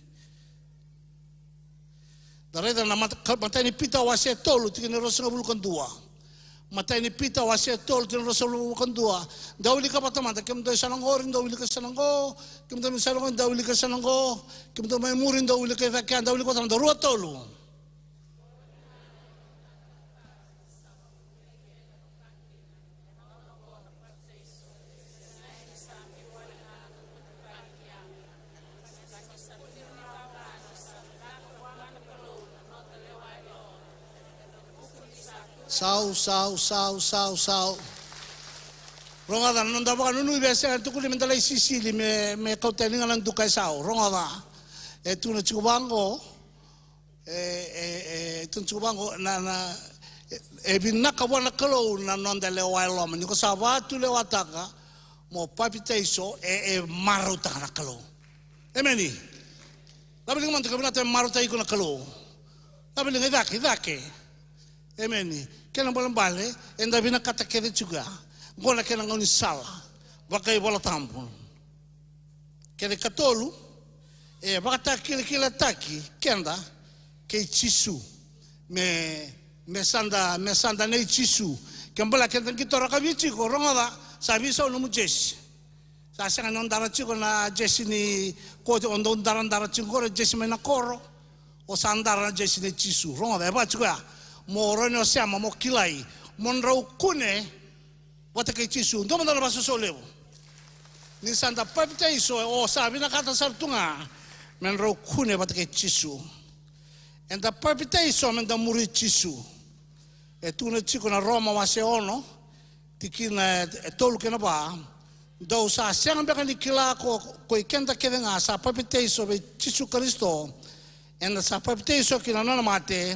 dareda na mata ni pita wase tolu tikene rosa bulu kandua mata ni pita wase tolu tikene rosa bulu kandua dauli ka patamata kem do sanangor dauli ka sanango kem do sanango dauli ka sanango kem do mai murin dauli ka vakan dauli ko tamda ruwa tolu Sau. Rongada nanda baka nunu biasa tu kuli mentala Sicily me kautelinga lang dukai sau. Rongada tu na chikubango tu chikubango na binaka wana kalo na nanda lewa loma ni ko sawa tu lewa taka mo papiteiso maruta na kalo. Emeni. Labi ngang mantu kabina te maruta iko na kalo. Labi ngang idake. Emeni. Kena balambale enda bina kata kere juga ngona kena ngoni sala bakai bola tampon kene katolu bakata kila taki kenda ke chisu me sanda nei chisu kembala kenta kitora kabichi ko ronga sabi so no mujesi sasa non dara chiko na jesi ni ko on don dara chiko jesi me na koro o sandara jesine chisu ronga da ba chua mo ronyo siama mo kilai monrau kune wata ke chisu ndo mandala baso solevo ni santa papita iso o sabi na kata sartunga monrau kune wata ke chisu and the papita iso men da muri chisu e tu na chico na Roma wa se ono tikina e tolu ke na ba do sa siang beka ni kila ko ikenda kevenga sa papita iso be chisu Kristo enda sa papiteso kina nona mate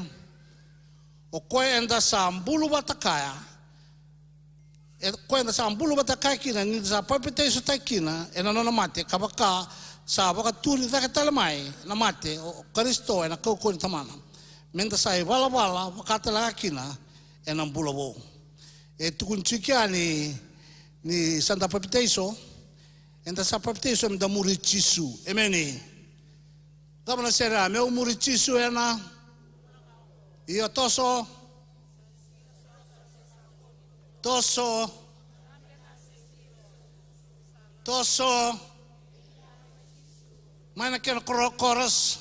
o koe enda sa mbulu batakaya koe enda sa mbulu batakaya kina ni sa papiteso takina ena nona mate kabaka sa baka turi taka talamai na mate o Kristo ena kau ni tamana menda sa wala wala wakata la kina ena mbulu bo e tukun chikia ni santa papiteso enda sa papiteso mda muri chisu emeni Dabana sera meu muri chisu ena io toso mana kena koros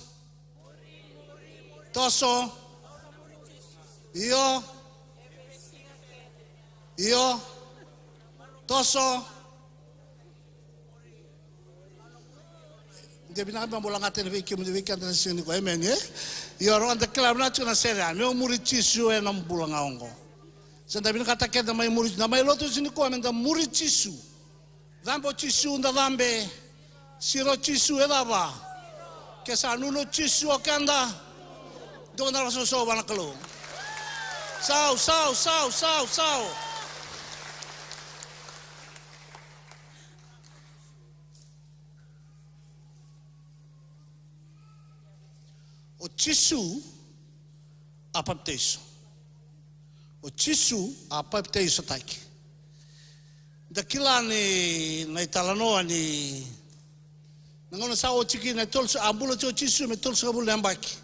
toso io toso dia bina ba bola ngate ve ki mu ve kan tan sini ko amen ye yo ro anda kala na tuna sera me muri chisu e nam bola ngaongo senda bina kata ke da mai muri na mai lotu sini ko amen da muri chisu dambo chisu nda dambe siro chisu e dava ke sa nuno chisu o kanda do na raso so bana kalo sao o chisu a papiteso. O chisu a papiteso taiki. Dakila ni na italanoa ni nangona sao chiki na tolso ambulo cho chisu me tolso kabul ambaki.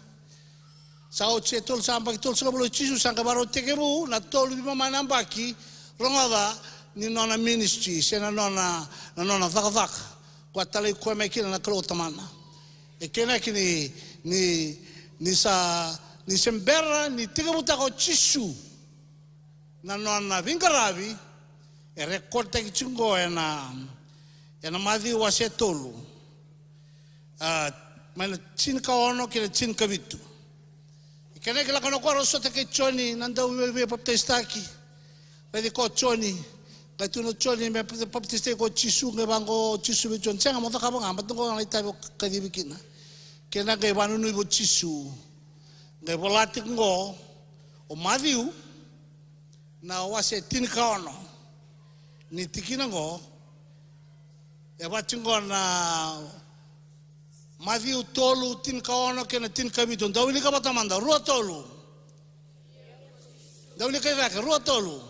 Sao che tolso ambaki tolso kabul chisu sanga baro tekebu na tolu di mama ambaki rongoda ni nona ministry sena nona zakazak kwa tale kwa mekina na klo tamana. E kena kini ni sembera ni tiga buta ko chisu na nona vingaravi e rekorte ki chungo ena madhi wa setolu mana chin ka ono kile chin ka vitu ikene kila kono ko rosote ke choni nanda we baptistaki pedi ko choni ka tuno choni me baptiste ko chisu nge bango chisu be chon changa mo ka banga matungo na itabe ka dibikina kena ke banu nu bo chisu nge volati ngo o madhiu na wase tin ka ono ni tikina ngo e wachingo na madhiu tolu tin ka ono kena tin ka vitu ndawili ka batamanda ruo tolu ndawili ka vaka ruo tolu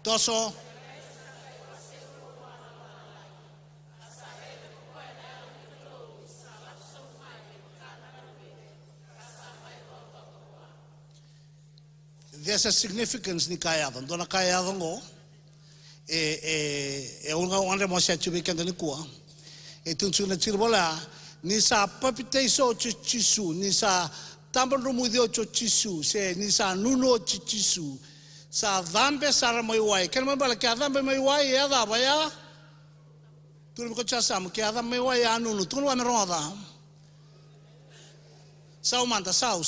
toso there's a significance ni kayadon dona kayadon go unga wande mo sia chubi kan ni kuwa tunsu na chirbola ni sa papiteiso chisu ni sa tambon mudio chisu se ni sa nuno chisu sa dhambe sara mo iwai kan mo bala ka dhambe mo iwai ya da baya tu ko chasa mo ka dhambe mo iwai anu tu no me roda sao manda sao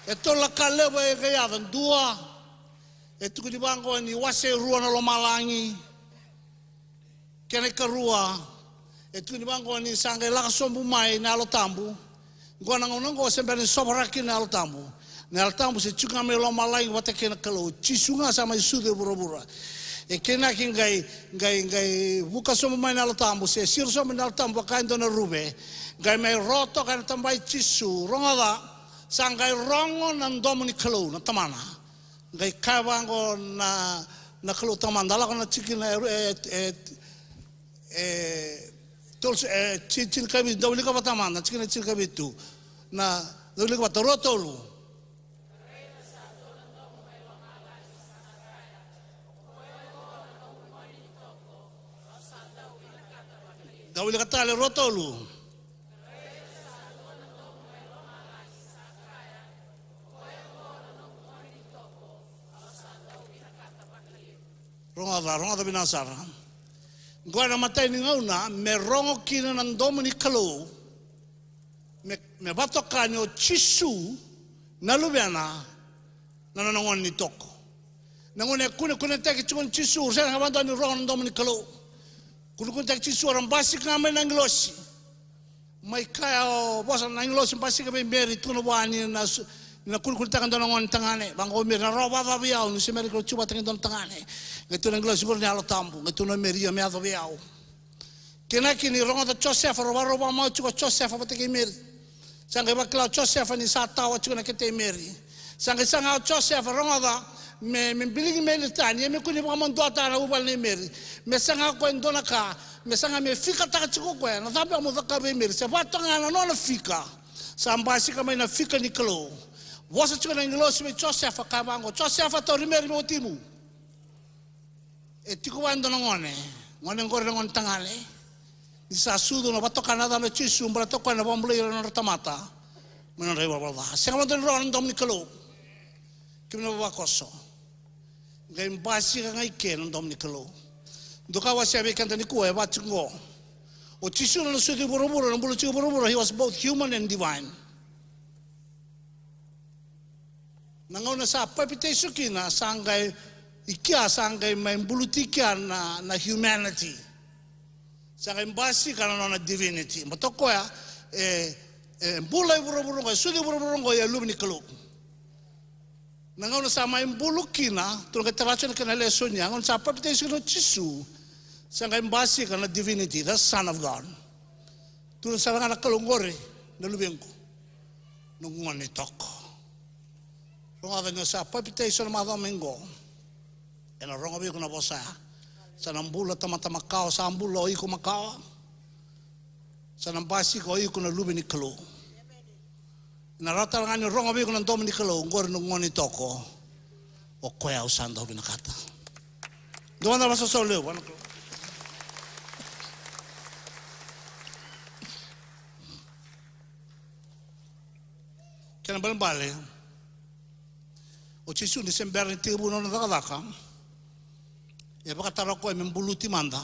e tola kaleba e gaiavan dua e tuku di bango ni wase rua na lo malangi kene karua e tuku di bango ni sangai laka sombu mai na lo tambu gona ngona ngo sembere sobraki na lo tambu se chuka me lo malangi wate kene kalo chisunga sama isude burabura e kena ngai buka sombu mai na lo tambu se sir sombu na lo tambu kain dona rube ngai mai roto kan tambai chisu ronga sangai rongo nan domini kalo na tamana ngai kawango na kalo tamanda la kona chikina tols chin kabi dawli ka tamanda chikina chin kabi tu na dawli ka rotolu Dawili katale rotolu. Ronga binasara. Gua na matay ni ngauna me rongo kina ng domini kalo. Me bato kanyo chisu na lubiana na nanongon ni toko. Nangone kuna teki chukun chisu sa nga banto ni rongo ng domini kalo. Kuna teki chisu orang basi kami ng losi. May kaya o bosa ng losi basi kami meri tuna wani na kuna teki nanongon tangane. Bangko meri na roba babiyaw ni si meri ko chuba teki nanongon tangane. Ngayon ang losi ko ni alo tambo. Ngayon ang meri yami ato biyaw. Kini rongo da Joseph roba mau chuko Joseph apa teki meri. Sangka bakla Joseph ni satawa chuko na kete meri. Sangka Joseph rongo da me bilingi meri tani me kuni mga mando atara ubal ni meri. Me sanga ko endona ka me sanga me fika taka chuko ko na sabi mo ka be meri. Sa bato nga na fika. Sa ambasi ka may na fika ni kalo. Wasa chuko na nglos me Joseph ka bango. Joseph to rimeri mo timu. E tiko wando ngone. Ngone ngore ngon tangale. Isa sudo na bato kanada na chisu mbra to kana bomble na tamata mena rewa bala senga don ron dom nikalo kimno ba koso ngai basi ka ngai ken dom nikalo doka wasi abe kan tani ko e ba tsingo o chisu na sudo boroboro na bulu chigo boroboro he was both human and divine nangaw na sa papitation kina sangai ikia sangai may bulutika na humanity Sanga imbasi kana na divinity. Matoko ya bulay buru-buru ko, sudi buru-buru ko ya lumini kalo. Nangaw na sama imbulu kina, tulong katarasyon kana lesson niya, ngon sa papitation no chisu. Sanga imbasi kana divinity, the Son of God. Tulong sa nga nakalungore na lubeng ko. Nungon ni toko. Ronga nga sa papitation na madamingo. Ena ronga ko na bosa. Sa nambula tama-tama kao, sa ambula oi ko makao. Sa nambasi ko oi ko na lubi ni kalo. Narata lang ni ronga bi ko na domi ni kalo, ngor nung ngoni toko. O kuya usanda hobi nakata. Doon na basa sa uleo. Kaya bale. O chisu ni sember ni tiga buno na takadaka. Ya baka taro ko membuluti manda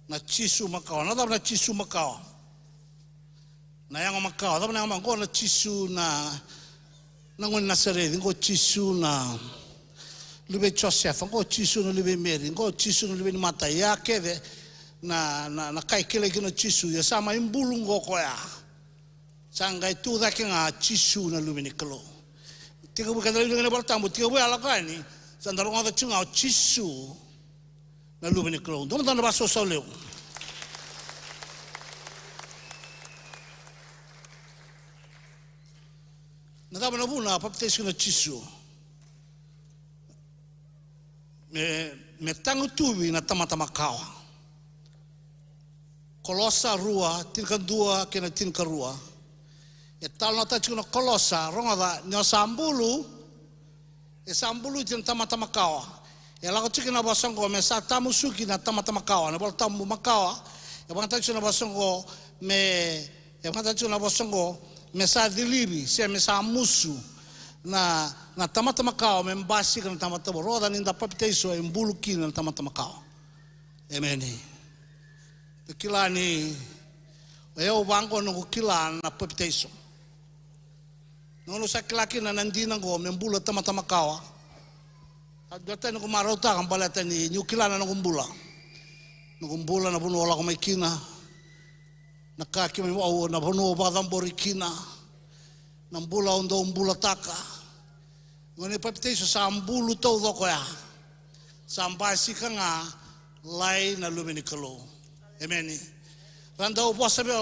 na chisu makao na na chisu makao na yang makao na yang ko na chisu na ngon nasare ngo chisu na libe Joseph ngo chisu na libe Mary ngo chisu na libe mata ya keve na kai kile kino chisu ya sama imbulu ngo ko ya sanga itu da kinga chisu na libe ni kalo tiga bukan dari dengan bertambu tiga bukan alakani Sandaro nga tchunga chisu na lubi ni klo. Doon na baso sa leo. Nadaba na buna papitation na chisu. Me tango tuwi na tama-tama kawa. Kolosa rua, tinkan dua kena tinkan rua. E tal na tachuna na kolosa ronga da nyo sambulu. Sambulu tin tama-tama kawa. Ya lako chiki na basongo me sa tamu suki na tama-tama kawa. Na bol tamu makawa. Ya bang tachu na basongo me sa dilibi, se me sa musu na tama-tama kawa me mbasi na tama-tama roda ninda papiteso e mbuluki na tama-tama kawa. Amen. Kilani o bango no kilana na papiteso. Nono sa kilaki na nandina ko membula tama-tama kawa. At dati nung kumarauta kang balata ni nyukilana na kumbula. Nung na puno wala ko may kina. Nakaki may wow na puno ba tambori kina. Nang bula undo umbula taka. Ngunit papiteso sa ambulu to do ko ya. Sa ambasi ka nga lay na luminikalo. Amen. Randa o bosa be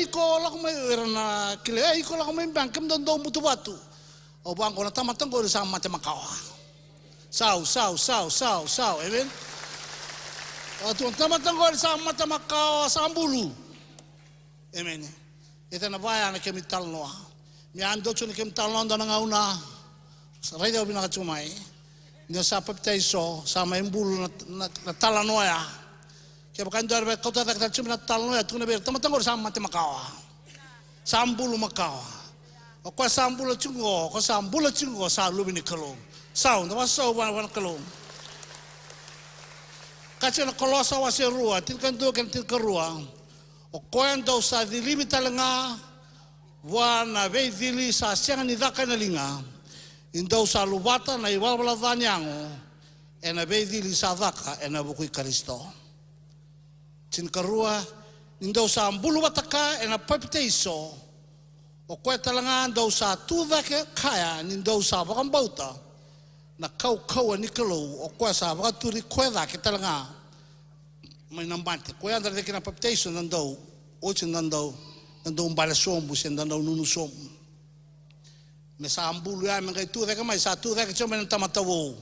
ko la ko may na kile ko la ko may bangkam don do mutu batu. O bangko na tamatang ko sa mata makawa. Sao. Amen. O tu tamatang ko sa mata makawa sa ambulu. Amen. Ito na baya na kemital no. Mi ando chun kemital no na ngauna. Sa radio binakachumay. Nyo sa papitaiso sa may ambulu na talanoya. Kaya bakan doar be kota tak tak cuma talno ya tuna ber teman tengor sama mati makawa. Sambulu makawa. Ko sambulu cungo sa lubini kalong. Sau na wasau wan kalong. Kasi na kolosa wasi rua tilkan do kan tilkan rua. O koendo sa dilimi talanga wana ve dili sa siang ni daka na linga. Indau sa lubata na iwala danyango. Ena ve dili sa daka ena bukui Kristo. Tin karua indau sa ambulu wataka ena papiteiso o koe talanga indau sa tuva ke kaya indau sa bakambauta na kau ni kalau o koe sa bakaturi koe da ke talanga mai nambante koe andar de kina papiteiso nandau ochen nandau umbala sombu sen nandau nunu sombu me sa ambulu ya me kai tuva ke mai sa tuva ke choma ntamatawo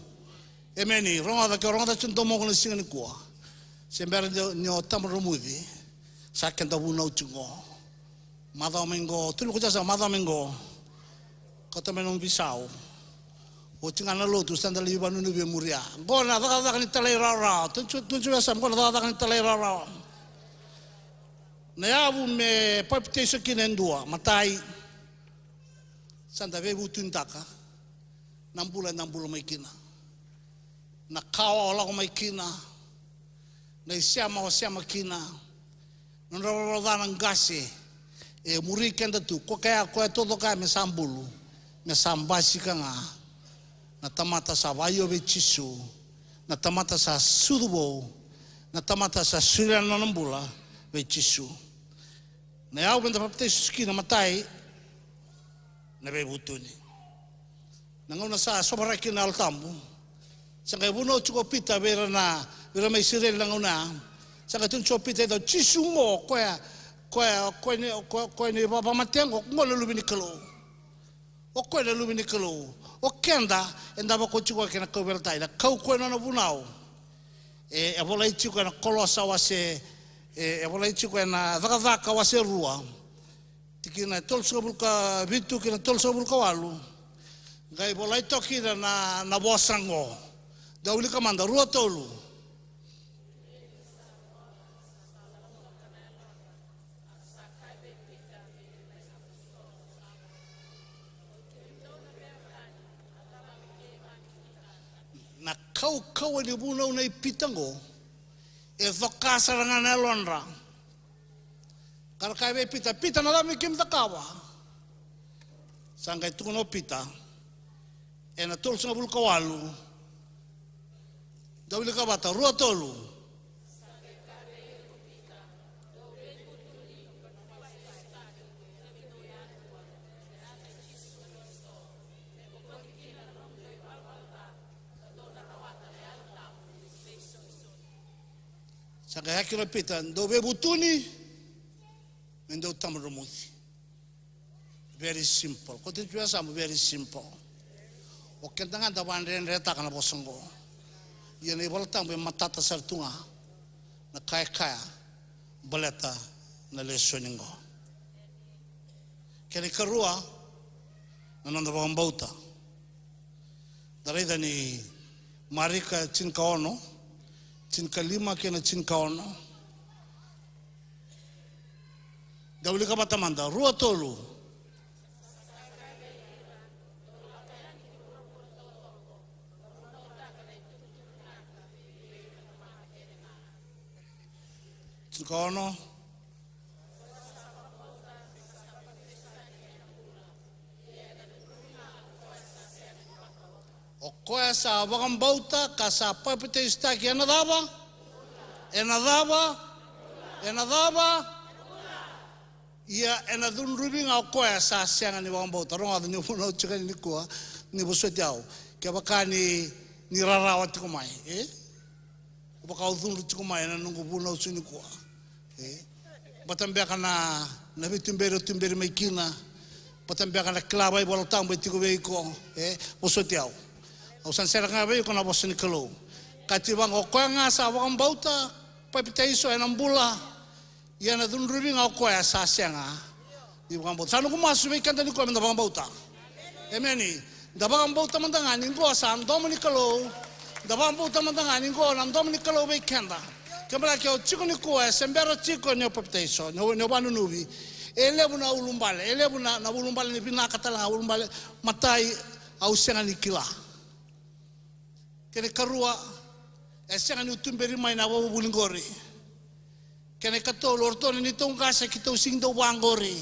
emeni ronga da chuntomo kono singani kwa Sembara nyo tamarumudi sakenta bunau cungo madau mengo tulu ko jasa madau mengo kota menong bisau o cingana lo tu sanda li banu be muria gona da kan talai rara tunju sam gona da kan talai rara na yabu me papiteso kinendua matai sanda ve butuntaka nambula mai kina na kawa ola mai kina na siama kina nonro dana ngase e muri kenda tu ko kaya ko todo ka me sambulu me sambasi kanga na tamata sa vayo be chisu na tamata sa sudubo na tamata sa surana nambula be chisu na yau benda papte skina matai na be butuni na ngona sa sobara kina altambu sanga buno chuko pita vera mai sirel lang una sanga tun chopita do chisumo ko ne baba matengo ngolo lubini kalo o ko le lubini kalo o kenda enda ba ko chuko kena ko velta ida kau ko no bunau e volai chuko na kolosa wase e volai chuko na vaka wase rua tikina tolso bulka vitu kina tolso bulka walu gai volai tokira na bosango dauli kamanda rua tolu na kau ni bunau na ipitango e vakasa rangana lonra karkai be pita na dami kim takawa sangai tuno pita e na tol sa bul kawalu dawili ka bata rua tolu Saka haki pita ndo be butuni ndo tamarumuthi. Very simple. Kote jua samu very simple. O kentanga da bandren reta kana bosongo. Yene volta be matata sartunga na kaya boleta na lesoningo. Kene karua na nanda bauta. Darida ni marika chinkaono. Cinka lima kena cinka ono. Dawili ka batamanda rua tolu. Cinka ono. O koe sa wakam bauta ka sa papite istaki enadava ia enadun rubing au koe sa sianga ni wakam bauta ronga ni puno chika ni kua ni busweti au kia baka ni rarawa tiko mai baka udhun tiko mai na nungu puno usuni kua batambia kana na tumbere mai kina batambia kana klaba i bola tambo i tiko veiko busweti au au san sera ngabe ko na bosni kalo kati bang o ko nga sa wakam bauta papita iso enambula ia na dun rubi nga ko ya sa senga di wakam bauta sanu ko masu be kanta ni ko menda wakam bauta emeni da wakam bauta mandanga ni ko sa ndomo ni kalo da wakam bauta mandanga ni ko na ndomo ni kalo be kanda Kembali ke chico ni kuah, sembero chico ni baptizo, ni wanu nubi. Elebu na ulumbale, elebu na ulumbale ni bina katala ulumbale matai au senga ni kila. Kene karua, senga ni utumberi mai na wabu bulingori. Kene kato lorto ni tongkasa kita using do wangori.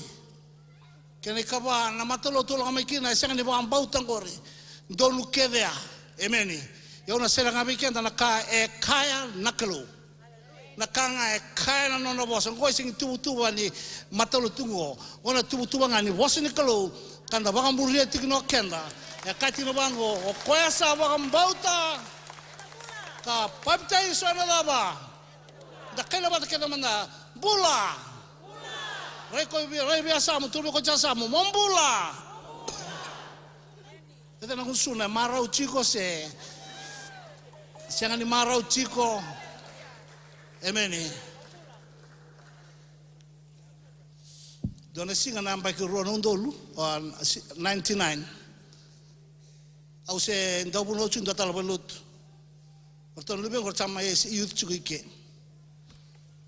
Kene kaba na matolo tolo kamikina senga ni wambau tangori. Donu kedea, emeni. Yauna sera ngabikian na kaya nakalo. Nakanga kaya na nona bosa ngoi sing tubutuba ni matalo tungo ona tubutuba ngani bosa ni kalau kanda baka muria tikno kenda ya kati no bango o koya sa baka mbauta ka papta iso na laba da kena bata kena manda bula rei biasa mu turbo ko jasa mu mombula ete na kusuna marau chico se sianga ni marau chico. Amen. Dona singa namba ki rono ndolu on 99. Au se ndabu no chunda tala balut. Orton lube ngor chama yes youth chugike.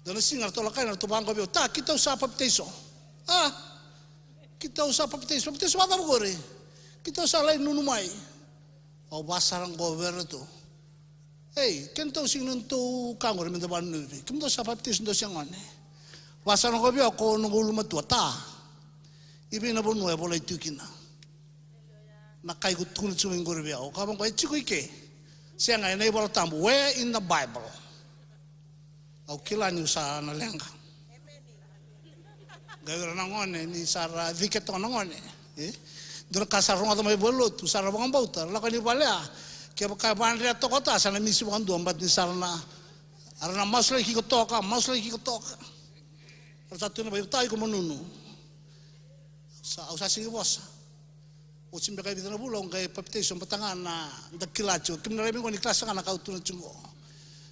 Dona singa tola kaina to bango bio ta kita usa baptizo. Kita usa baptizo wala gore. Kita usa lai nunu mai. Au basarang governo to. Hey, kento sing nuntu kangor minta banu. Kento sa baptis ndo siangane. Wasa no kobio ko ngulu matua ta. Ibi na bonu e bolai tukina. Nakai ku tun chungin gorbia. O kabang ko chiku ike. Sianga nei bol tambu where in the Bible. Au kila ni usa na lenga. Gawira na ngone ni sara viketo na ngone. Dura kasar ronga mai bolot usara bang bauta. La ko ni balea. Kaya bandria to kota sana misi bukan dua empat di sana. Arana mas lagi kotoka. Persatu ni bayu tahu kumenunu. Usah singi bos. Ucim bekai bitana bulong kai baptizo petangan na dakilacu. Kim narabi ko ni kelas kana kau tuna cungo.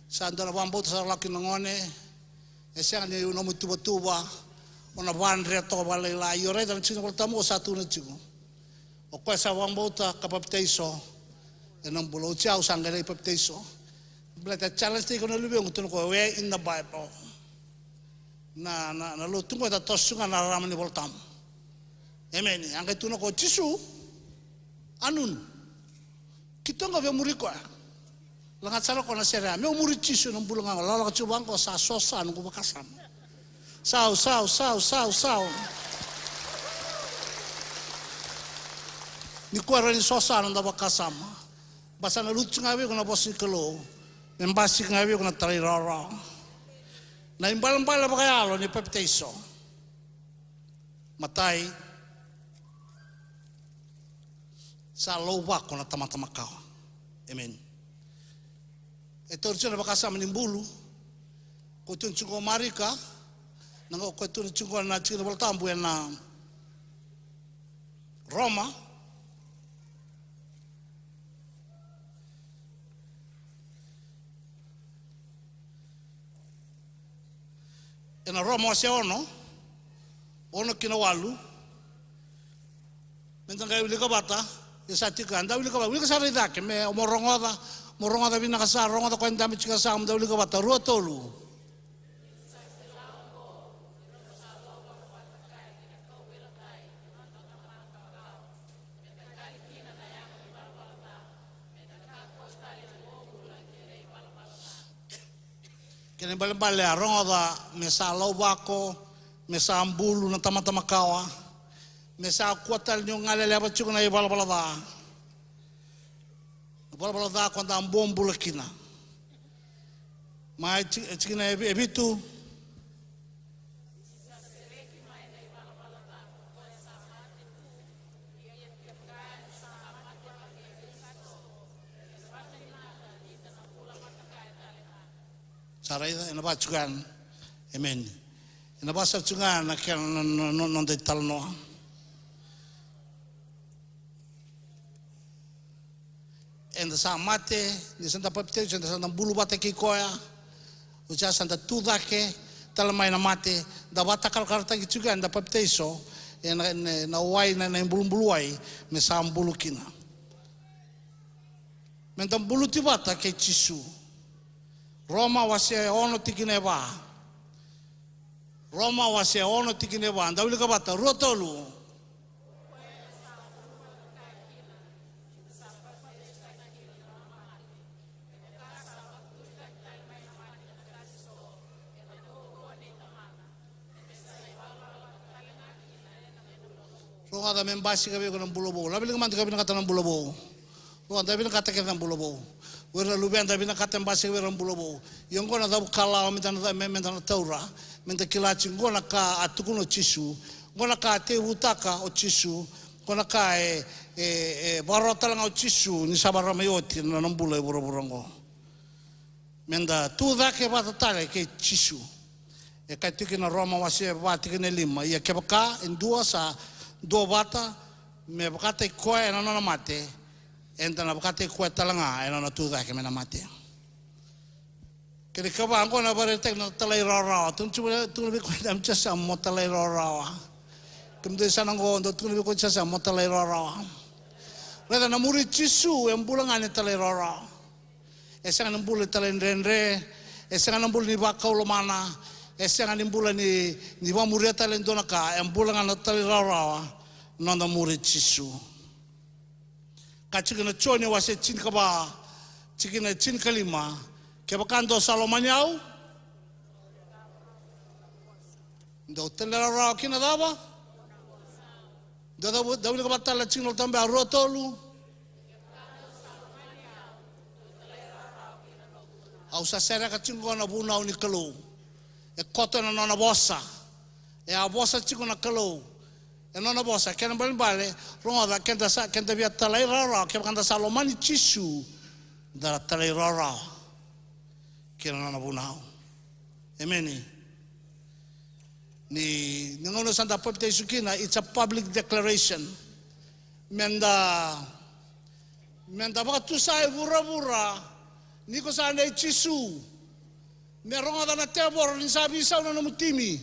Sandara wambo tsara laki nangone. Esiang ni unomu tuba. Ona bandria to balai la yore dan cungo pertama satu na cungo. Oke sa wambo ta kapaptizo. Enam bulan jauh sanggalai baptizo. Belajar challenge ni kono lebih untuk ko where in the Bible. Na lo tunggu ta tosungan na ramani voltam. Amen. Angkai tuno ko Jisu anun. Kita enggak muri ko. Langat sara ko na sera. Me muri Jisu nang bulan ngang lala kacubang ko sa sosan ko bakasam. Sau. Ni ko ran sosan nang bakasam. Basa na lucu ngawi kuna bosi kelo, membasi ngawi kuna tari roro. Na imbalan pakai alo ni baptizo. Matai sa lowa kuna tama-tama kau. Amen. Ito rin na bakasa manimbulu. Kutun chungo marika, nang kutun chungo na chino baltambu na Roma. Ena Roma se ono kinawalu. Mentang kaya wili ka bata, isati ka, anda wili ka sari dake, me morongoda bina ka sa, rongoda ko endami chika sa, anda wili ka bata, ruo tolu. Kene bale rongoda mesa lobako mesa ambulu na tama-tama kawa mesa kuatal nyo ngalele apa chukuna i bala-balada ko anda ambombu lakina mai chikina ebitu Saraida ina bacukan, amen. Ina basa cungan nak non detail no. Enda sa mate ni santa papite enda santa bulu bata ki koya. Uja santa tudake talamai na mate da bata karta ki juga enda papite so na wai na bulu wai me sa bulu kina. Mentam bulu tibata ke Jisu. Roma wase ono tikineva. Roma wase ono tikineva. Ndawili kabata rotolu. Ronga da membasi kabe ko ng bulobo. Labi lang man kabe ng kata ng bulobo. Ronga dabi ng kata kita ng bulobo. Wera lubian dabi ng kata membasi kabe ng bulobo. Yung ko na daw kala minta na taura, minta kilachi ngo na ka atukuno chisu, ngo na ka te utaka o chisu, ngo na ka barota lang o chisu ni sabara mayoti na ng bulay buro-burongo. Menda tuda ke bata tale ke chisu. E kai tiki na Roma wasi bati ke lima. Ia ke baka indua sa dua bata me bakate koe ena na mate enta na bakate koe talanga ena na tuda ke mena mate kene kaba ango na bare tek na talai rara tun chuba tun be koe dam chasa mo talai rara kemde sanango ndo tun be koe chasa mo talai rara reda na muri chisu em bulangane talai rara esang na bulu talai renre esang na bulu ni bakau lo mana esang na bulu ni wa muri talai donaka em bulangane talai rara nanda muri chisu kachikina choni wase chin kaba chikina chin kalima ke bakando salomanyau do telera kina daba do dawil kaba tala chin tambe arotolu au sa sera ka chin gona buna uni kalu e kotona nona bossa e a bossa chikona kalu e nona bossa kena bale ronga kenta via talai rara ke kanta salomani chisu da talai rara kena nona bunau emeni ni ngono santa popte sukina it's a public declaration menda baka tu sai bura niko sa nei chisu me ronga da na tebor ni sabi sa na mutimi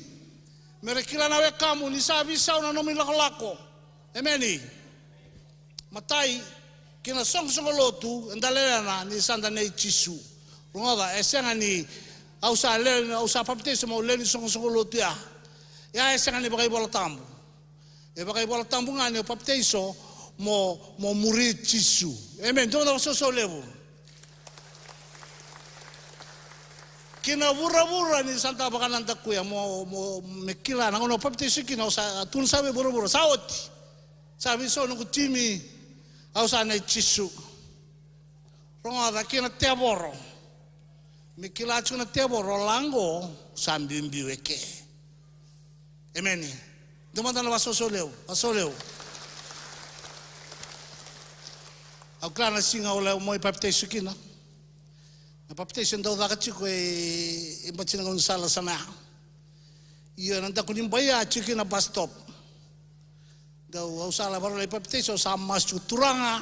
merekila nawe kamu ni sabi sa na nomi lako emeni matai kina song lotu ndalena ni sanda nei chisu ronga esenga ni ausa le ausa papte mo le ni song lotu ya esenga ni bagai bola tambu e bagai bola tambu ngani papte so mo muri chisu amen do na so levo kina bura ni santa bakanan takuya mo mekila na ono papte sikina sa tun sabe bura saoti sabi so no kutimi au sa na chisu ronga da kina teboro mekila chuna teboro lango sambimbi weke emeni demanda na vasoleu au klana singa ole mo papte sikina na papte sendo da chiko e bachina con sala sana io non da kunim baya chiki na bus stop da usala baro le papte so sama turanga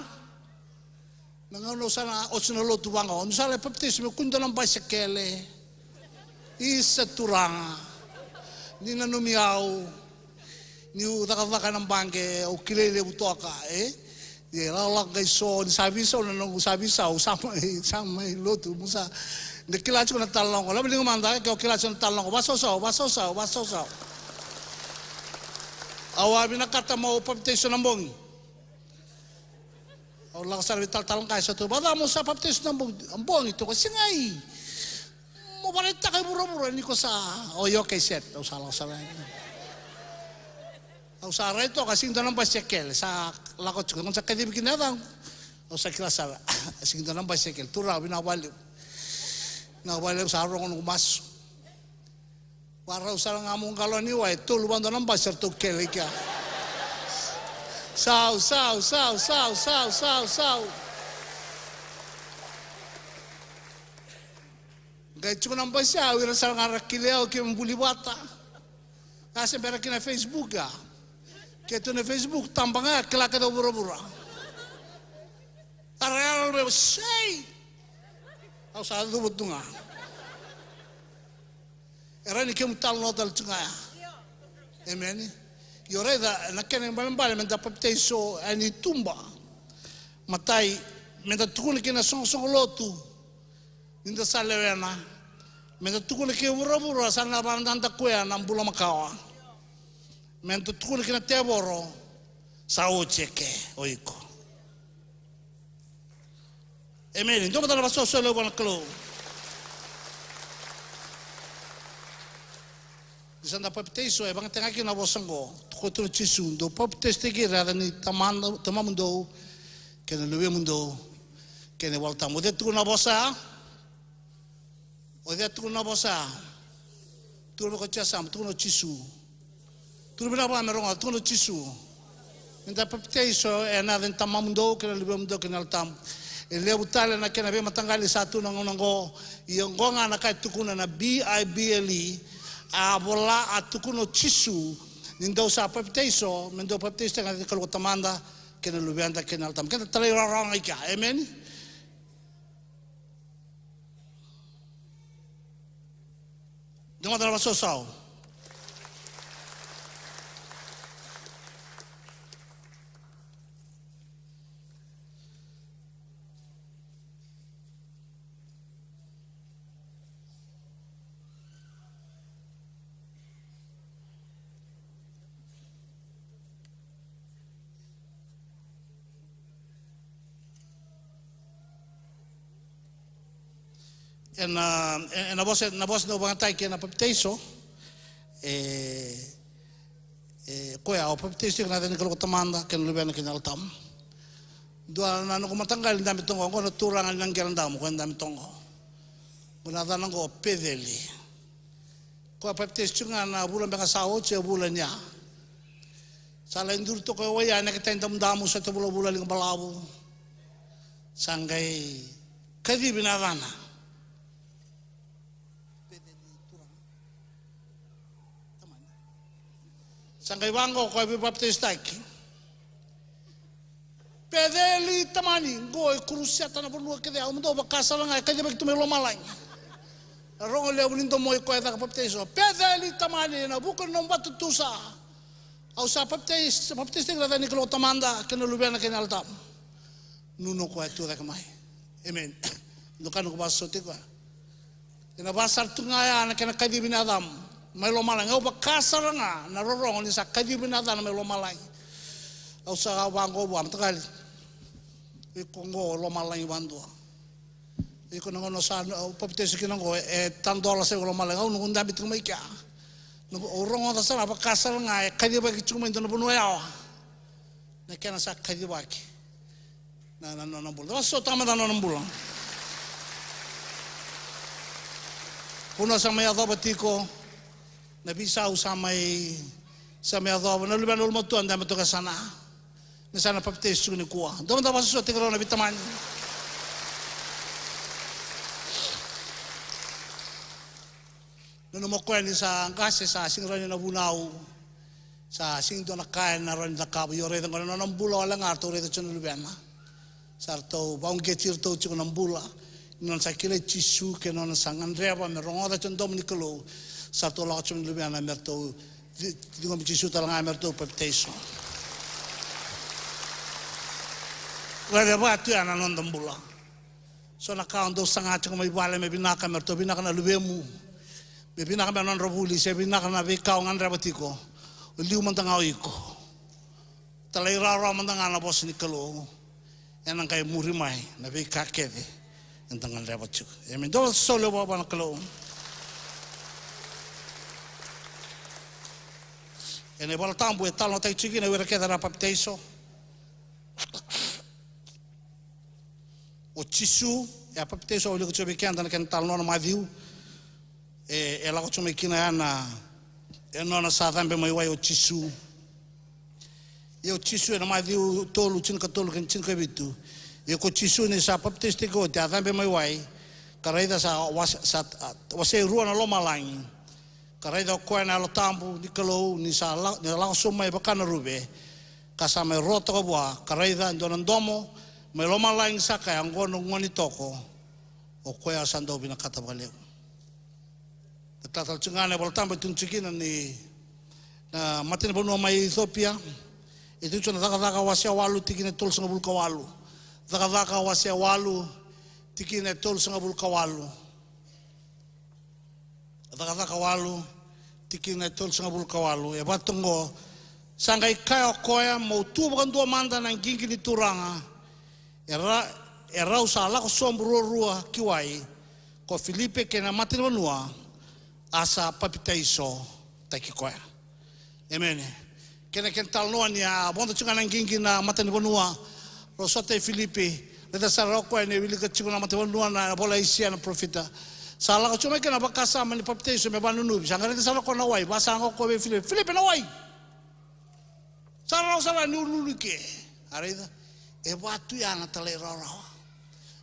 nangono sana osino lo tuanga on sala papte me kunda na basekele isa turanga ni na nomiau ni udaka ng bangke o kilele utoka ye la kai so ni sabi so na no sabi sa sama lotu musa de kilacho na talong ko labi ngomanda ke kilacho na talong ko baso sa awa binakata mo papteso ng bong o lang sa talong kai sa to bada mo sa papteso ng bong ito kasi ngai mo balita kay buro ni ko sa oyo kay set o sala au sa reto kasi ito nang basekel sa lakot ko kung sa kadibig kinadang o sa klasa kasi ito nang basekel tura binawaliw sa arong ng mas para usar ng among kalon ni way tuluban nang baser to kelika sao gay chuko nang basya wira sa ngarakileo kim bulibata kasi pera kina Facebook Ketu na Facebook tambang kelaka daw bura-bura. Tareal be say. Au sa do butunga. Era ni kem tal no dal tunga. Amen. Yore da na kenen balambale men da papte so ani tumba. Matai men da tukun kina song lotu. Ninda salewena. Menta tukuna ke ura sana bandanta kuya na mbula makawa. Menta tukuna kina teboro sao cheke oiko. Amen. Então botar na sua leva na clo. Disanda papiteiso e bang tenga ki na bosango. Tukotro chisu do papiteste ki rada ni tamamundo que no luwe mundo que ne volta mode tu na bosa. Ode tu na bosa. Tu no kochasam tu no chisu. Tu no ba meronga tu no chisu. Inda papiteiso e na den tamamundo que no luwe mundo que no tam. Ele utale na kena be matangali satu nangonango iongonga na kai tukuna na BIBLE a bola a tukuno chisu nindo sa papiteiso mendo papiteiso nga kalau tamanda kena lubianda kena tam kena tali rarang ika amen. Dama dara sosao na voz no bangai que na papiteiso koya o papiteiso na den kalau tamanda que no lubiana que na tam dua na no matanggal ndami tongo ko no turangan nang gerandam ko ndami tongo kuna dana ko pedeli ko papiteiso na bulan baka sao che bulan ya sala indur to ko waya na kita ndam damu sa to bulan ling balabu sangai kadi binagana sangai bango ko be baptista ki pedeli tamani go cruciata na bulu ke dia mundo bakasa nga ka jebe tumelo malanya rongo le bulindo moy ko eta baptiso pedeli tamani na buko no batutusa au sa baptista grada ni klo tamanda ke no lubena ke altam nuno ko etu da kamai amen no kanu ko basote ko ina basar tungaya na ke na kadi binadam melo malai ngau bakasar nga na rorong ni sa kadi binata na melo malai au sa wango buam takali ikongo lo malai bandua ikono no sa papiteiso kinango tandola se lo malai ngau nunda bitu mai ka no orong da sa bakasar nga kadi ba kichuma ndo no ya na kana sa kadi ba ki na bula so tama na bula puno sa may adobatiko na bisa usamay sa may adobo na luban ulmo tuan dami to kasana na sana papiteiso ni kuwa dama da baso tigro na bitaman no mo kwani sa ngase sa singrani na bunau sa singdo na kain na ron da kabo yore da ngono na bulo lang arto re to luban sarto baung ketir to chuko na bula non sa kile chisu ke non sangan reba me rongo da chon dominikolo sarto la chon lubiana merto digo mi chisu tala merto papiteiso Rada ba tu ana non dambula so na ka ndo sanga chon mai bale me binaka merto binaka na lubemu me binaka me non robuli se binaka na be ka ngan rabatiko liu mantanga iko talai rara mantanga na bos nikolo enang kai muri mai na be ka kede entangan rabatiko amen do solo baba na kalo ene bola tambo e tal no tai chiki na wera keda na papiteiso o chisu e a papiteiso o liko chobe kenda na ken tal no na madiu e la ko chome kina na e no na sa tambe mai wai o chisu e o chisu na madiu tolu chin ka tolu ken chin ka bitu e ko chisu ni sa papiteiso ko te tambe mai wai karaida sa wase rua na loma langi karaida ko na lo tambu ni kalo ni sa ni la so mai bakana rube kasa mai roto ko bua karaida ndonan domo mai loma langi sa ka ngono ngoni toko o ko ya sando bina kata baleu tatal chungane bol tambu tung chikina ni na matin bono mai Ethiopia itu chona daga wasia walu tikine tol singa bul kawalu daga wasia walu tiki na tol sanga bul kawalu. Kata kawalu tiki na tol sanga bul kawalu. E batungo sangai kaya koya mau tu bukan dua manda nang ginggi ni turanga. Era usala ko sombro rua kiwai ko Filipe kena mati wanua asa papitaiso taki koya. Amen. Kena kental noa niya bonto chunga nang ginggi na mati wanua rosote Filipe leta sarao koya ne wili ka chunga na mati wanua na bola isia na profita. Sala ko chuma kena bakasa mani papitaiso me banunu sangare te sala ko na wai basa ngo ko be Filipe na wai. Sara ni ululu ke. Arida e watu ya na tale rara.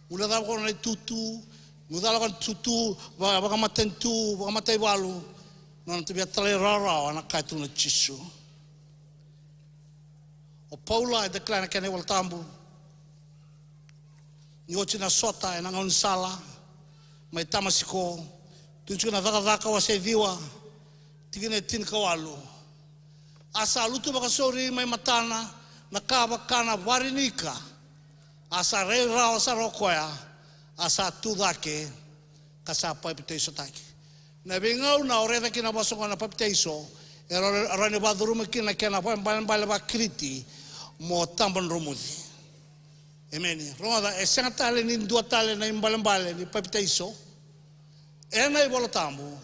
Mula da ko na tutu, mula da ko tutu, baka matentu, baka matai walu. Na te bia tale rara na kai tu na chisu. O Paula e declara que ne wal tambu. Ni ochi na sota e na ngon sala. Mai tamasiko. Tu na daka wa se viwa. Tigine tin kawalu. Asa lutu baka sori mai matana na kaba kana warinika asa reira asa rokoya asa tudake kasa papiteiso taki na bingau na oreda kina basonga na papiteiso rani badrume kina kena bale ba kriti mo tambon romudi emeni roda esanga tale ni dua tale na imbale ni papiteiso ena I bolo tambu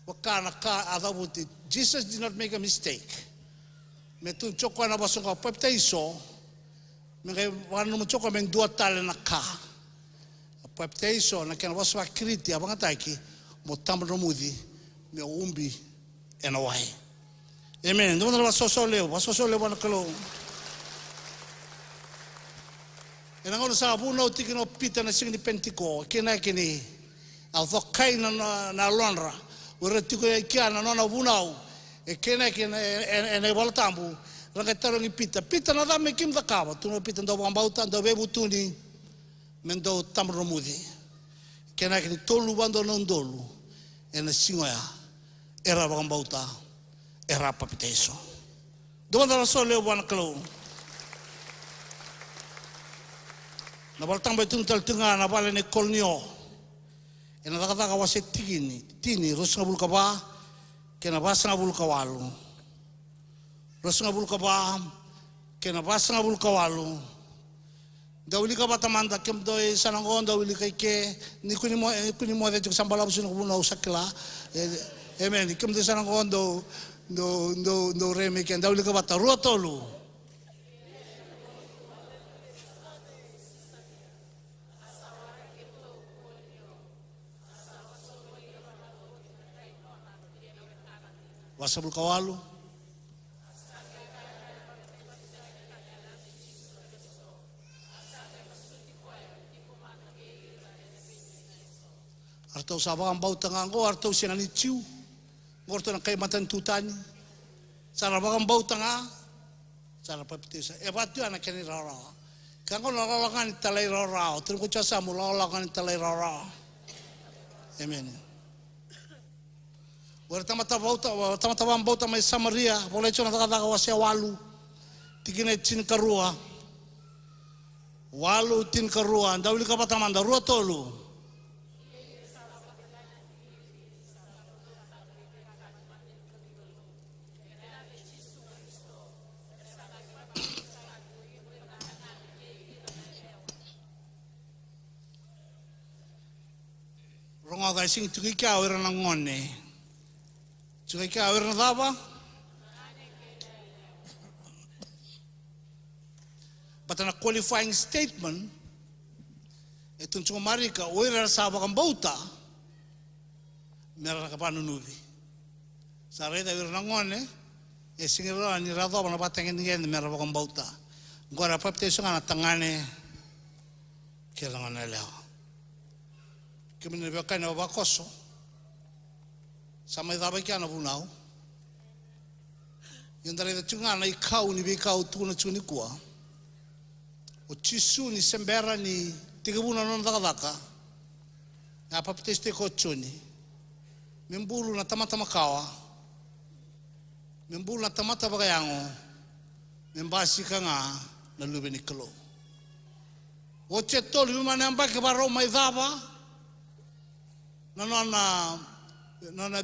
wakana ka adabuti. Jesus did not make a mistake. Metun choko na basonga papiteiso me wanu mo choko men dua tale na ka papiteiso na kena baswa kriti abanga taki mo tambon romudi me umbi ena wai. Amen. Ndio ndio wasoso leo bwana kalo. Ena ngono sa bu no tikino pita na sing ni pentiko kena kini al vokai na lonra ora tiko e kiana nona bunau e kena ene voltambu ranga tarongi pita na dame kim dakava tu no pita ndo bambauta ndo bebu tuni mendo tamromudi kena kini tolu bando non dolu ene singoya era bambauta era papiteso domanda la sole buona klo na voltambu tu tal tunga na vale ne kolnio ena daka wase tini rosnga bul kaba kena basanga bul kawalu rosnga bul kaba kena basanga bul kawalu dawili ka batamanda kem doi sanangon dawili ke ni kuni mo de sambala busun ko no sakla amen kem de sanangon do reme ken dawili ka bata rotolu wasabul kawalu artau sabang bau tangango artau sinani ciu ngorto na kay matan tutani sara bagam bau tanga sara papitesa e batu ana keni rara kango lalakan talai rara tun ko chasa mo lalakan talai rara amen. Ora tamata bauta mai Samaria, boleh cuma kata wasia walu, tikine tin karua, walu tin karua, anda uli kapata manda rua tolu. Ronga kai sing tukika ora nangone. Juga kita awir apa? But a qualifying statement itu cuma marika awir saba kan bauta merah kapanu nubi. Sare awir nangone singira ni rado apa napatengin ni merah kan bauta. Gua dapat tesu kan tangane kelangan leo. Kemudian bahkan apa koso. Sama ida baki ana bunau yandare da tunga na ikau ni bikau tu na tuni kwa o chisu ni sembera ni tigabuna non daka na papiteste ko chuni membulu na tamata makawa membulu na tamata bagayango membasi kanga na lubeni kalo O che tolu mana amba ke baro mai dava. Nona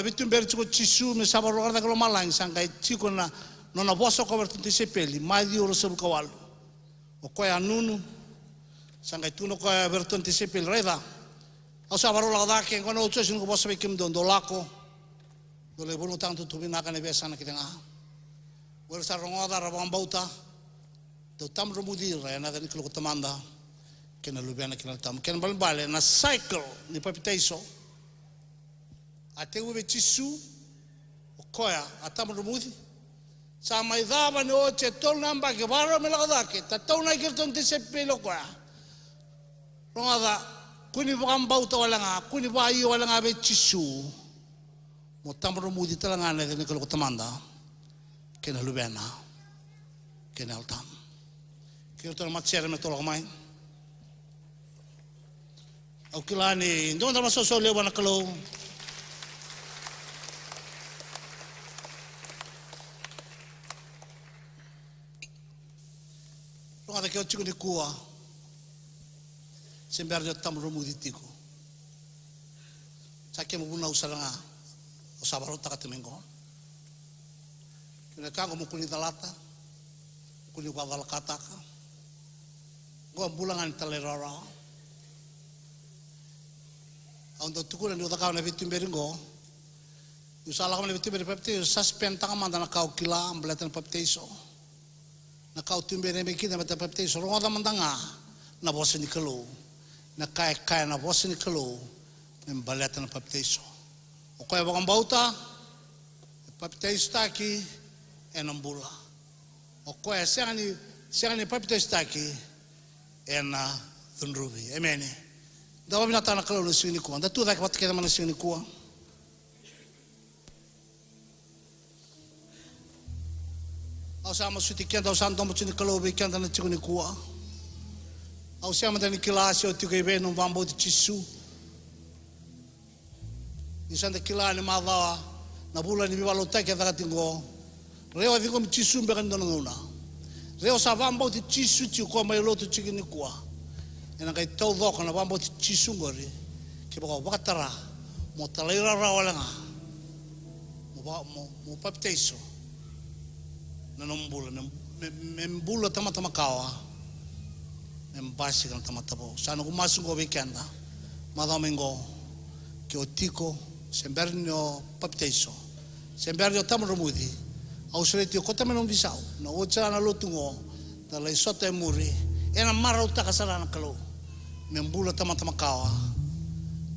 bitum ber chico chisu me sabaro guarda que lo malang sangai chico nona vosso coverto sepeli mai di oro sel kawal. O koe anunu sangai tuno koe verto sepeli reda. Au sabaro la da ke ngono ucho sinu ko vosso bekim do lako. Do le bono tanto tu bina kana besa na kitanga. Wer sa rongoda rabang bauta. Do tam rumudi re na den kilo tamanda. Kena lubiana kena tam kena balbale na cycle ni papitaiso. Ate ube chisu o koia atam rumudi. Sa mai dava no che tol namba ke baro me la da ke ta tona ke ton te se pelo koia. Rongoda kuni bang bauta wala nga kuni ba iyo wala nga be chisu. Mo tam rumudi talanga na den kilo tamanda. Kena lubiana kena altam. Kilo ton matsere me tolong mai. Au kilani ndo ndama so lewa na kalo. Ronga ke o chiku ni kua. Sember de tam rumudi tiko. Sake mo buna usaranga. O sabaro takatemengo. Kina kango mo kuni talata. Kuni wadal kataka. Go bulangan talerara. Ando tukuna ni utakau na vitu mberingo. Usala kama na vitu mberi papte suspend taka manda na kau kila ambelatan papte iso. Na kau tumbere mekina mata papte iso rongoda mandanga na bosse ni kalo. Na kai na bosse ni kalo mbelatan papte iso. O koe wakang bauta papte iso taki enambula. O koe siangani papte iso taki ena thunrubi. Amen. Dawa mina tana kalau nasi ni kuah. Datu dah kepat kita mana nasi ni kuah. Au sama suti kian, au sama tomo cini kalau bekian tana nasi ni kuah. Au sama tani kilasi, au tiga ibe nung vambo di chisu. Isan de kilani madawa na bula ni biwalo tak ya takatingo. Reo di kom chisu mbekan dono nguna. Reo sa vambo di chisu chiu ko mai lotu ciki ni kuah. Ena kai tau dhoka na wambo ti chisungori ke baka wakatara mo talaira rawalanga mo papiteiso na nombula membula tama kawa membasi kan tama tabo sana kumasungo weekenda madamengo ke otiko sembernio papiteiso sembernio tamromudi au sreti kota menom visau na ocha na lotungo talai sota muri ena mara utaka sarana kalau membula tama kawa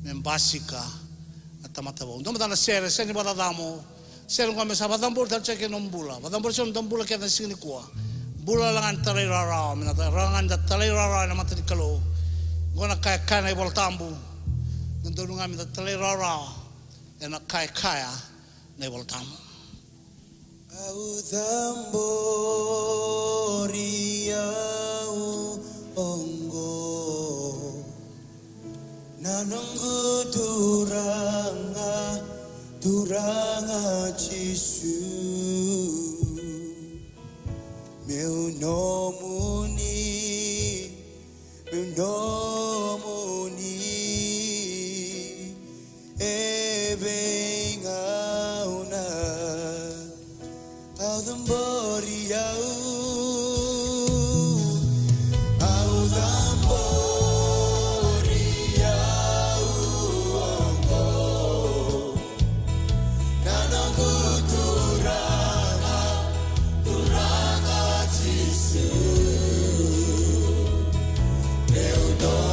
membasika tama tabo ndo mata na sere seni badadamo sere ngome sabadambur darche ke nombula badambur son nombula ke na sini kuah bula langan talai rara mina rangan da talai rara na mata kalau ngona kai kana ibol tambu ndo ngami da talai rara ena kai kaya na ibol tambu au damboriau ongo nanongu duranga chisu meu nomuni ebengauna au damboriau Duranga chisu, meu dom.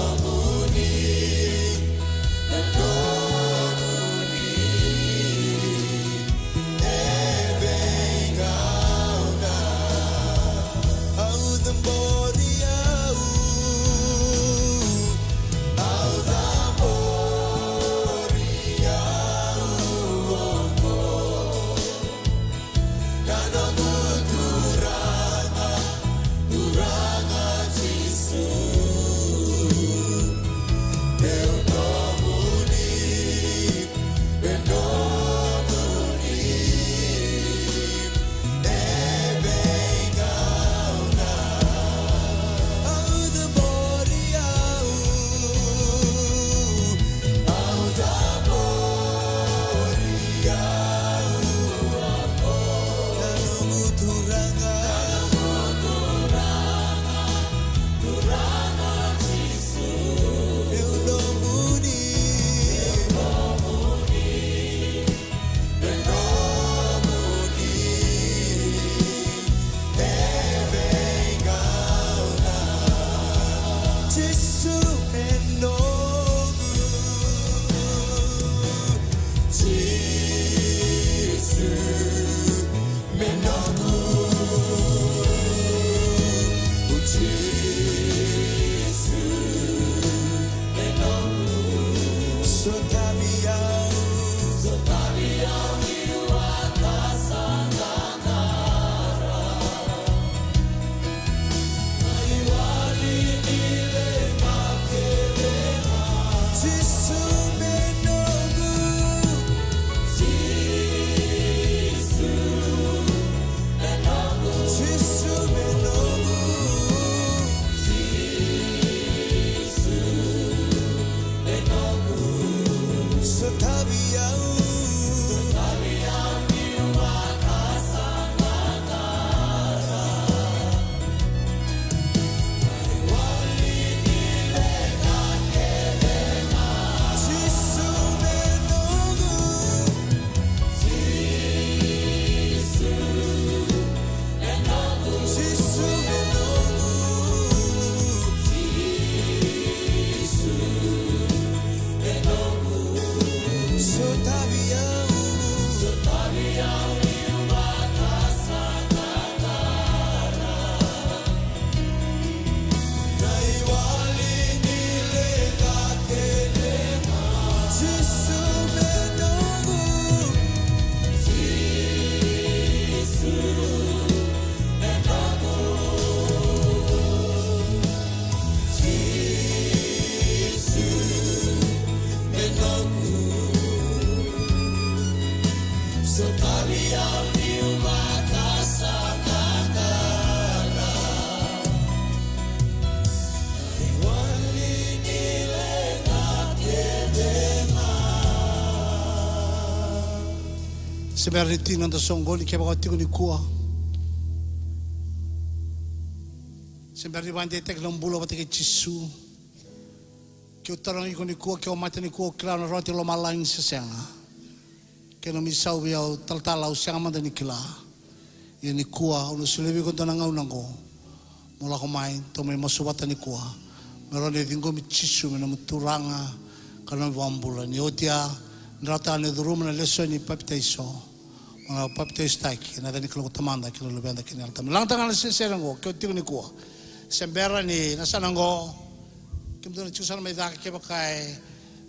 Semeriti nanda songgol ke bakati ko ni kuah. Semeri bande tek lombulo bate ke Jisu. Ke utarang ko ni kuah ke omate ni kuah kila na roti lo malang sesenga. Ke no misau biau tal-talau siang manda ni kila. Ia ni kuah unu sulebi ko tanangau nango. Mula ko main to me masubata ni kuah. Merone dingo mi Jisu me na muturanga kana wambula ni otia nrata ne durum na leso ni papitaiso. Mga papitaiso taiki na dani kalau tamanda kilo lubenda kinal tam. Lang tangan si serango ke uti ni kuah. Sembera ni nasanango kimdo na chusan may daki ke bakai.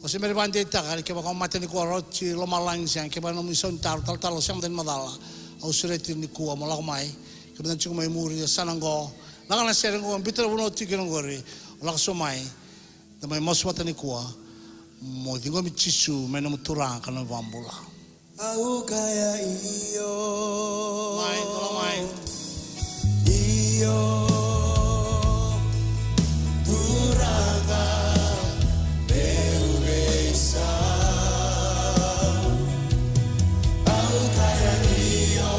O semberi bande ita kali ke bakai mate ni kuah roti lo malang siang ke bakai nomison tar tal siang dan madala. Au sureti ni kuah malak mai. Kemudian cuma mai muri sanango. Lang na serango ambitra buno ti kinongori. Lak somai. Tamai maswata ni kuah. Mo dingo mi Jisu me na muturang kana wambula. Au kaya iyo Mai, tolong mai. Iyo Turanga Beubesa Au kaya iyo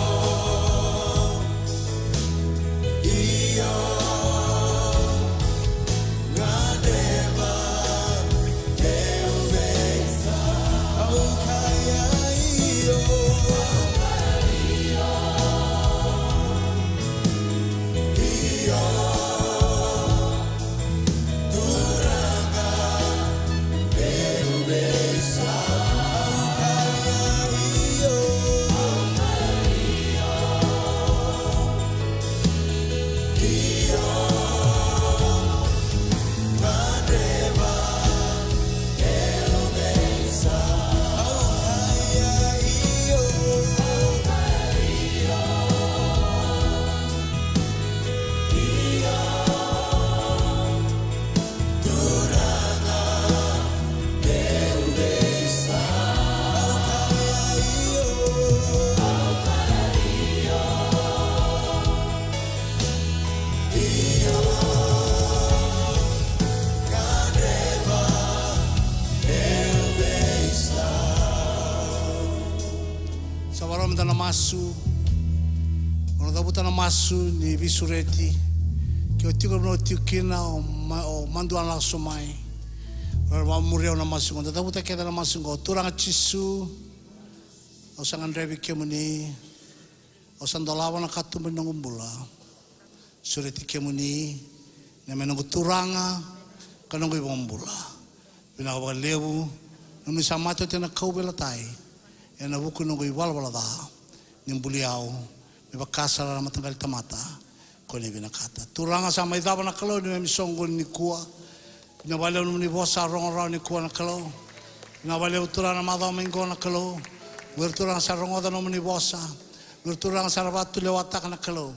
Iyo Ngadeva Beubesa Au kaya iyo Masu, ono tabuta na masu ni visureti, ke o tiko no tikina o manduan la somai, o murio na masu, ono tabuta ke na masu go turanga Jisu, o sangan revi ke muni, o sandolawa na katu menangumbula, sureti ke muni, na menangu turanga, kanongo ibombula, binawa lewu, numi samato tena kau belatai, ena buku nongo iwal balada. Nimbuliau, mibakasara na matanggal tamata, kone binakata. Turanga sa may dawa na kalo, ni misonggon ni kuah. Pinabalaw naman ni bosa rong-rong ni kuah na kalo. Pinabalaw turang na madaw minggo na kalo. Wirturang sa rongoda no manibosa. Wirturang sa rabatu lewata na kalo.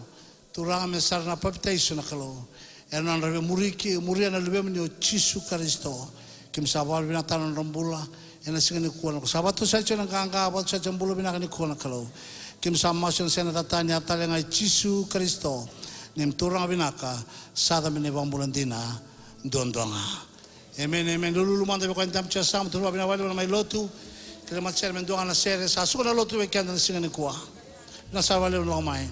Turang mesar na baptism na kalo. Enan rebe muria na lebe menyo Yesu Kristo. Kim sabal binatan rambula. Ena singani kuana ko. Sabatu saja nang kangka abot saja bulu binakani kuana kalo. Kim sama sun sena tatanya talengai Yesu Kristo. Nim turang binaka sada menebambulandina dondonga. Amen, amen. Lulu manda ko entam cha sam turba binawali na may lotu. Kaya matser mendoanga na sere sa sura lotu weekend na singani kuwa. Na sa wale no mai.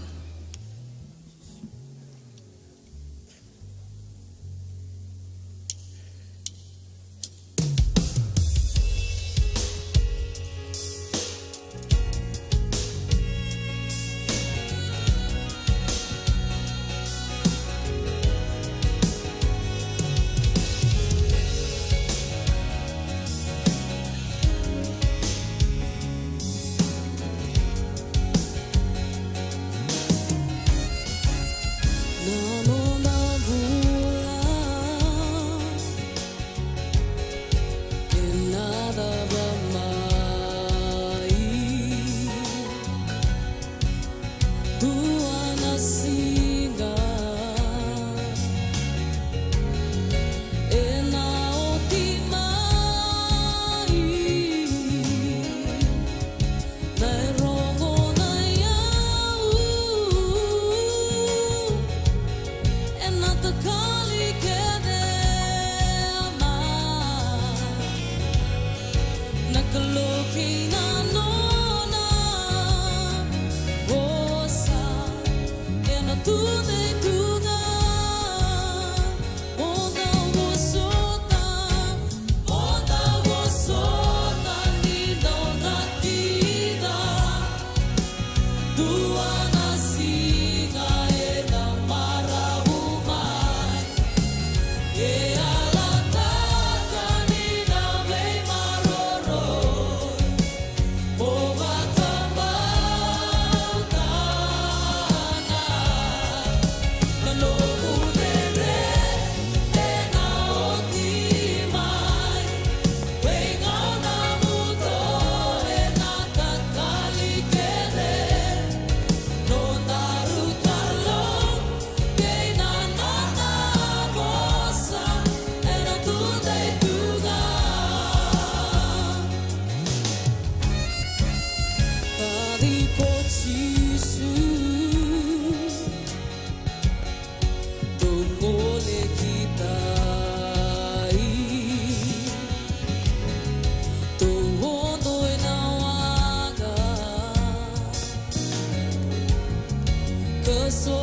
So